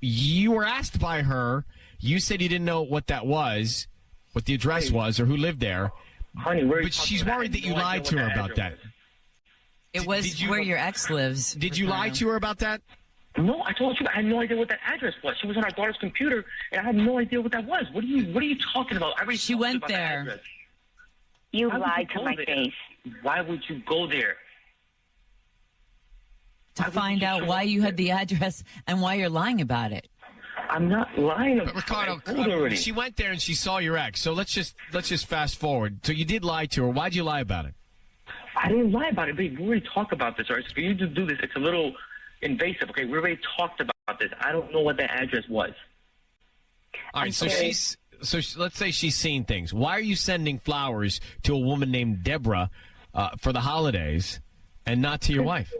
R: You were asked by her. You said you didn't know what that was, what the address was, or who lived there.
B: Honey,
R: but she's worried that you lied to her about that.
T: It was where your ex lives.
R: Did you lie to her about that?
B: No, I told you I had no idea what that address was. She was on our daughter's computer, and I had no idea what that was. What are you talking about?
T: She went there.
S: You lied to my face.
B: Why would you go there?
T: To find out why you had the address and why you're lying about it.
B: I'm not lying
R: about it. Ricardo, she went there and she saw your ex. So let's just fast forward. So you did lie to her. Why'd you lie about it?
B: I didn't lie about it, babe. We already talked about this, all right? So for you to do this, it's a little invasive, okay? We already talked about this. I don't know what that address was.
R: All right, let's say she's seen things. Why are you sending flowers to a woman named Deborah for the holidays and not to your wife?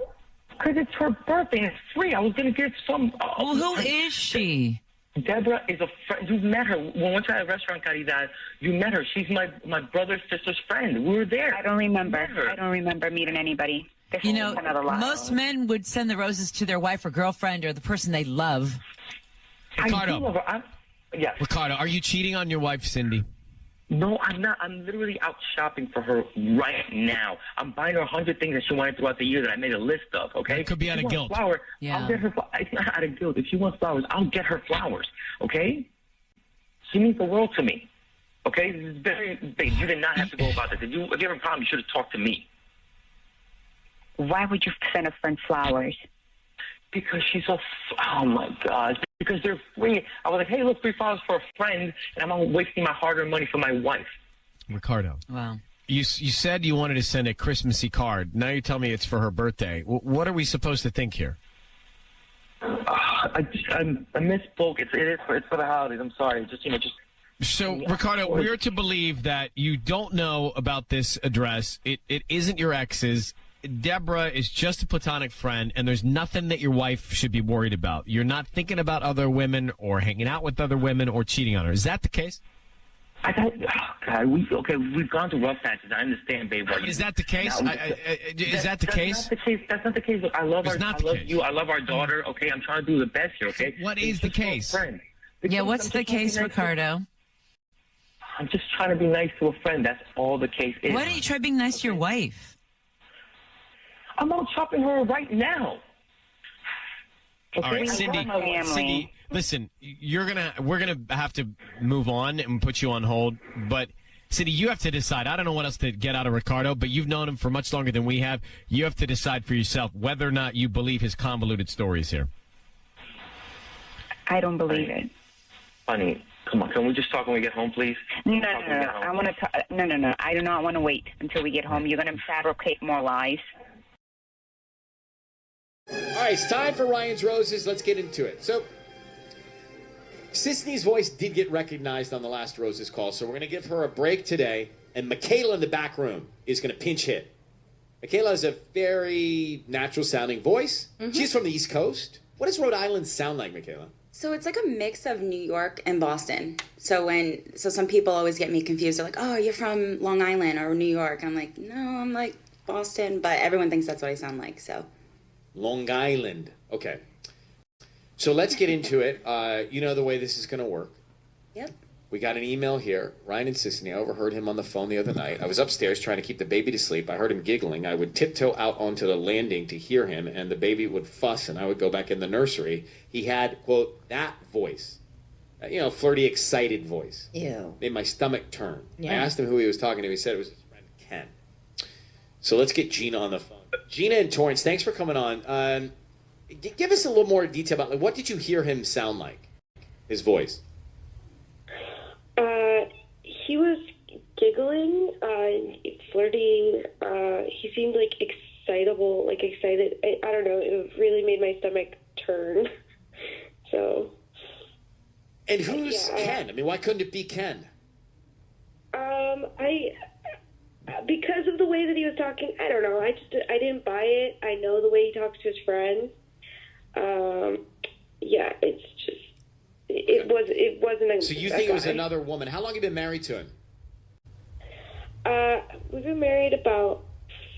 B: Because it's her birthday and it's free. I was going to get some...
T: well, who is she?
B: Deborah is a friend. You met her. When we went to that restaurant, Caridad, you met her. She's my brother's sister's friend. We were there.
S: I don't remember. I don't remember meeting anybody.
T: You know, most men would send the roses to their wife or girlfriend or the person they love.
R: Ricardo.
B: Yes.
R: Ricardo, are you cheating on your wife, Cindy?
B: No, I'm not. I'm literally out shopping for her right now. I'm buying her 100 things that she wanted throughout the year that I made a list of, okay?
R: It could be out of guilt.
B: I'll get her it's not out of guilt. If she wants flowers, I'll get her flowers, okay? She means the world to me, okay? This is babe, you did not have to go about this. If you have a problem, you should have talked to me.
S: Why would you send a friend flowers?
B: Because she's oh my gosh, because they're free. I was like, hey, look, free flowers for a friend, and I'm not wasting my hard-earned money for my wife.
R: Ricardo.
T: Wow.
R: You said you wanted to send a Christmassy card. Now you tell me it's for her birthday. What are we supposed to think here?
B: I misspoke. It's for the holidays. I'm sorry.
R: So, Ricardo, we're to believe that you don't know about this address. It isn't your ex's. Deborah is just a platonic friend, and there's nothing that your wife should be worried about. You're not thinking about other women or hanging out with other women or cheating on her. Is that the case?
B: We've gone through rough patches. I understand, babe.
R: Is that the case? Is that the case?
B: That's not the case. Look, I love you. I love our daughter. Okay, I'm trying to do the best here. Okay.
R: What is the case?
T: Yeah, what's the case, Ricardo?
B: I'm just trying to be nice to a friend. That's all the case is.
T: Why don't you try being nice to your wife?
B: I'm out shopping her right now.
R: Okay? All right, Cindy, listen, we're gonna have to move on and put you on hold. But Cindy, you have to decide. I don't know what else to get out of Ricardo, but you've known him for much longer than we have. You have to decide for yourself whether or not you believe his convoluted stories here.
S: I don't believe it.
B: Honey, come on. Can we just talk when we get home, please?
S: No. I want to. No. I do not want to wait until we get home. You're going to fabricate more lies.
A: All right, it's time for Ryan's Roses. Let's get into it. So, Sisney's voice did get recognized on the last Roses call, so we're going to give her a break today. And Michaela in the back room is going to pinch hit. Michaela has a very natural-sounding voice. Mm-hmm. She's from the East Coast. What does Rhode Island sound like, Michaela?
V: So it's like a mix of New York and Boston. So some people always get me confused. They're like, oh, you're from Long Island or New York. I'm like, no, I'm like Boston. But everyone thinks that's what I sound like, so...
A: Long Island. Okay. So let's get into it. You know the way this is going to work.
V: Yep.
A: We got an email here. Ryan and Sisney, I overheard him on the phone the other night. I was upstairs trying to keep the baby to sleep. I heard him giggling. I would tiptoe out onto the landing to hear him, and the baby would fuss, and I would go back in the nursery. He had, quote, that voice. Flirty, excited voice.
V: Ew.
A: Made my stomach turn.
V: Yeah.
A: I asked him who he was talking to. He said it was his friend Ken. So let's get Gina on the phone. Gina and Torrance, thanks for coming on. Give us a little more detail about what did you hear him sound like? His voice.
W: He was giggling, flirting. He seemed like excited. I don't know. It really made my stomach turn. So.
A: And who's Ken? I mean, why couldn't it be Ken?
W: way that he was talking, I don't know. I didn't buy it. I know the way he talks to his friends. Yeah, it's just it wasn't.
A: So you think it was another woman? How long have you been married to him?
W: We've been married about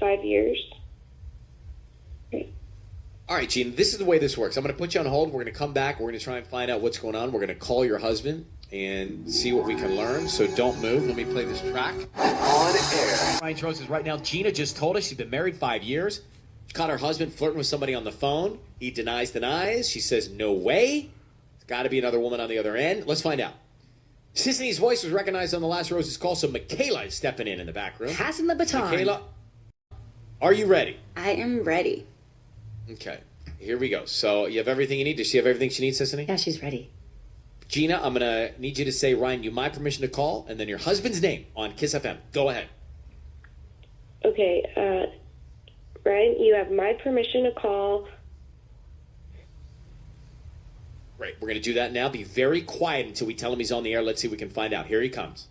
W: 5 years.
A: All right, Gene, this is the way this works. I'm going to put you on hold. We're going to come back. We're going to try and find out what's going on. We're going to call your husband and see what we can learn. So don't move. Let me play this track. On air. Ryan's Roses right now. Gina just told us she's been married 5 years. She caught her husband flirting with somebody on the phone. He denies. She says, no way. There's got to be another woman on the other end. Let's find out. Sisney's voice was recognized on the last Roses call, so Michaela is stepping in the back room.
C: Passing the baton.
A: Michaela, are you ready?
V: I am ready.
A: Okay, here we go. So you have everything you need. Does she have everything she needs, Sisney?
V: Yeah, she's ready.
A: Gina, I'm going to need you to say, Ryan, you my permission to call, and then your husband's name on Kiss FM. Go ahead.
W: Okay, Ryan, you have my permission to call.
A: Great. We're going to do that now. Be very quiet until we tell him he's on the air. Let's see if we can find out. Here he comes.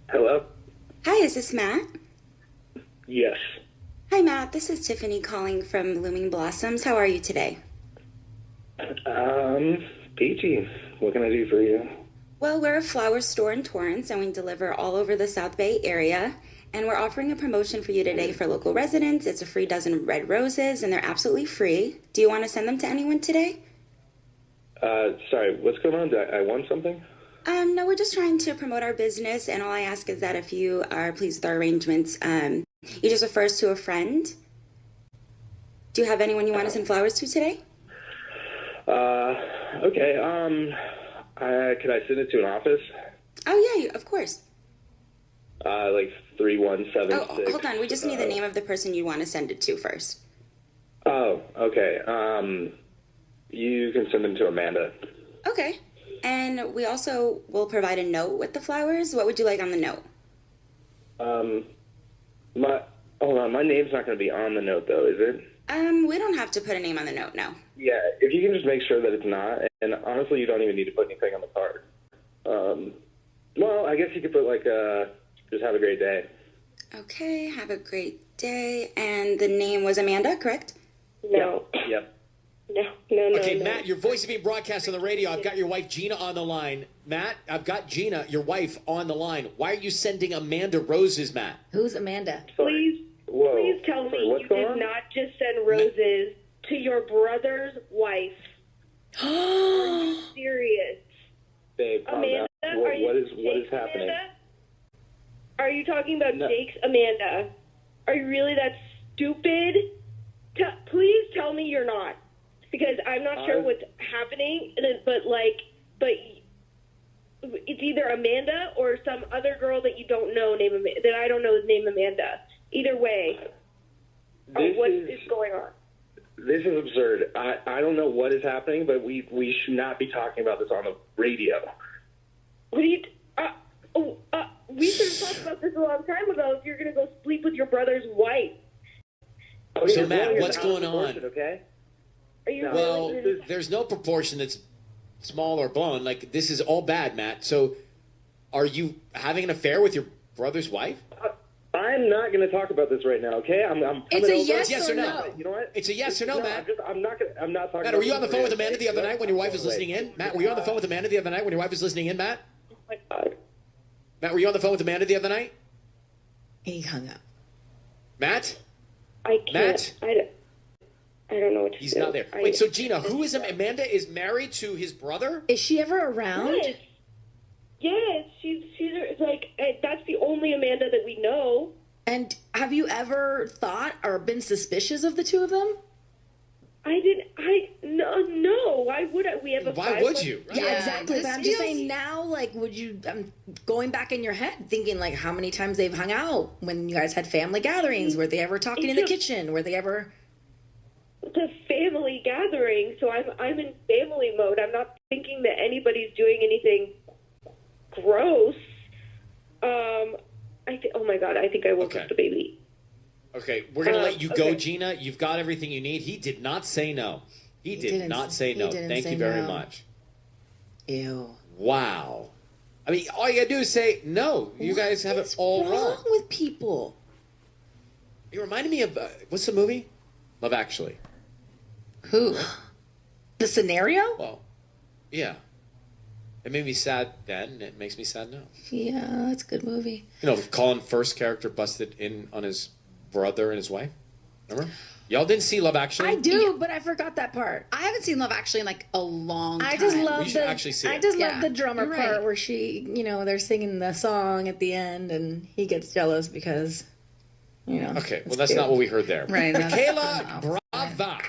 L: Hello?
V: Hi, is this Matt?
L: Yes.
V: Hi, Matt. This is Tiffany calling from Blooming Blossoms. How are you today?
L: Peachy. What can I do for you?
V: Well, we're a flower store in Torrance, and we deliver all over the South Bay area. And we're offering a promotion for you today for local residents. It's a free dozen red roses, and they're absolutely free. Do you want to send them to anyone today?
L: Sorry, what's going on? I want something?
V: No, we're just trying to promote our business, and all I ask is that if you are pleased with our arrangements, you just refer us to a friend. Do you have anyone you want to send flowers to today?
L: Okay, could I send it to an office?
V: Oh, yeah, of course.
L: Like 3176.
V: Oh, hold on. We just need the name of the person you want to send it to first.
L: Oh, okay. You can send them to Amanda.
V: Okay. And we also will provide a note with the flowers. What would you like on the note?
L: Hold on. My name's not going to be on the note, though, is it?
V: We don't have to put a name on the note, no.
L: Yeah, if you can just make sure that it's not. And honestly, you don't even need to put anything on the card. Well, I guess you could put, just have a great day.
V: Okay, have a great day. And the name was Amanda, correct?
W: No.
L: Yep.
W: No.
A: Okay, Matt, your voice is being broadcast on the radio. I've got your wife, Gina, on the line. Matt, I've got Gina, your wife, on the line. Why are you sending Amanda roses, Matt?
C: Who's Amanda?
W: Please tell me you did not just send roses to your brother's wife. Are you serious?
L: Babe,
W: Amanda,
L: what is happening?
W: Amanda? Are you talking about Jake's Amanda? Are you really that stupid? Please tell me you're not. Because I'm not sure what's happening, but it's either Amanda or some other girl that you don't know that I don't know is named Amanda. Either way, what is going on?
L: This is absurd. I don't know what is happening, but we should not be talking about this on the radio.
W: What do you? We should have talked about this a long time ago. If you're going to go sleep with your brother's wife.
A: So Matt, what's going on?
L: Okay.
A: Well, there's no proportion that's small or blown. This is all bad, Matt. So, are you having an affair with your brother's wife?
L: I'm not going to talk about this right now. Okay, I'm
C: It's a yes or no.
L: You know what?
A: It's a yes or no, Matt.
L: I'm not talking.
A: Matt, were you on the phone with Amanda the other night when your wife was listening in? Matt, were you on the phone with Amanda the other night when your wife was listening in? Matt.
W: Oh my God.
A: Matt, were you on the phone with Amanda the other night?
C: He hung up.
A: Matt.
W: I can't.
A: Matt.
W: I don't know what to do.
A: He's not there. Wait, so Gina, who is Amanda? Is married to his brother?
C: Is she ever around?
W: Yes, she's that's the only Amanda that we know.
C: And have you ever thought or been suspicious of the two of them?
W: No. Why would I? We have a.
A: Why would you?
C: Right? Yeah, exactly. But I'm just saying now, would you? I'm going back in your head, thinking how many times they've hung out when you guys had family gatherings. Were they ever talking in the kitchen? Were they ever?
W: It's a family gathering, so I'm in family mode. I'm not thinking that anybody's doing anything gross. Oh my God, I think I woke up the baby.
A: Okay, we're going to let you go, Gina. You've got everything you need. He did not say no. He did not say no. Thank you very much.
D: Ew.
A: Wow. I mean, all you got to do is say no. You guys have it all wrong.
D: with people?
A: You reminded me of, what's the movie? Love Actually.
D: Who? The scenario?
A: Well, yeah. It made me sad then, and it makes me sad now.
D: Yeah, that's a good movie.
A: You know, Colin Firth's character busted in on his brother and his wife. Remember? Y'all didn't see Love Actually?
D: I do, but I forgot that part.
E: I haven't seen Love Actually in like a long time.
D: I just love
A: You should actually see it.
D: I just love the drummer
E: You're
D: part
E: right.
D: where she, they're singing the song at the end, and he gets jealous because,
A: Okay, well, that's not what we heard there.
D: Right.
A: Michaela Brava.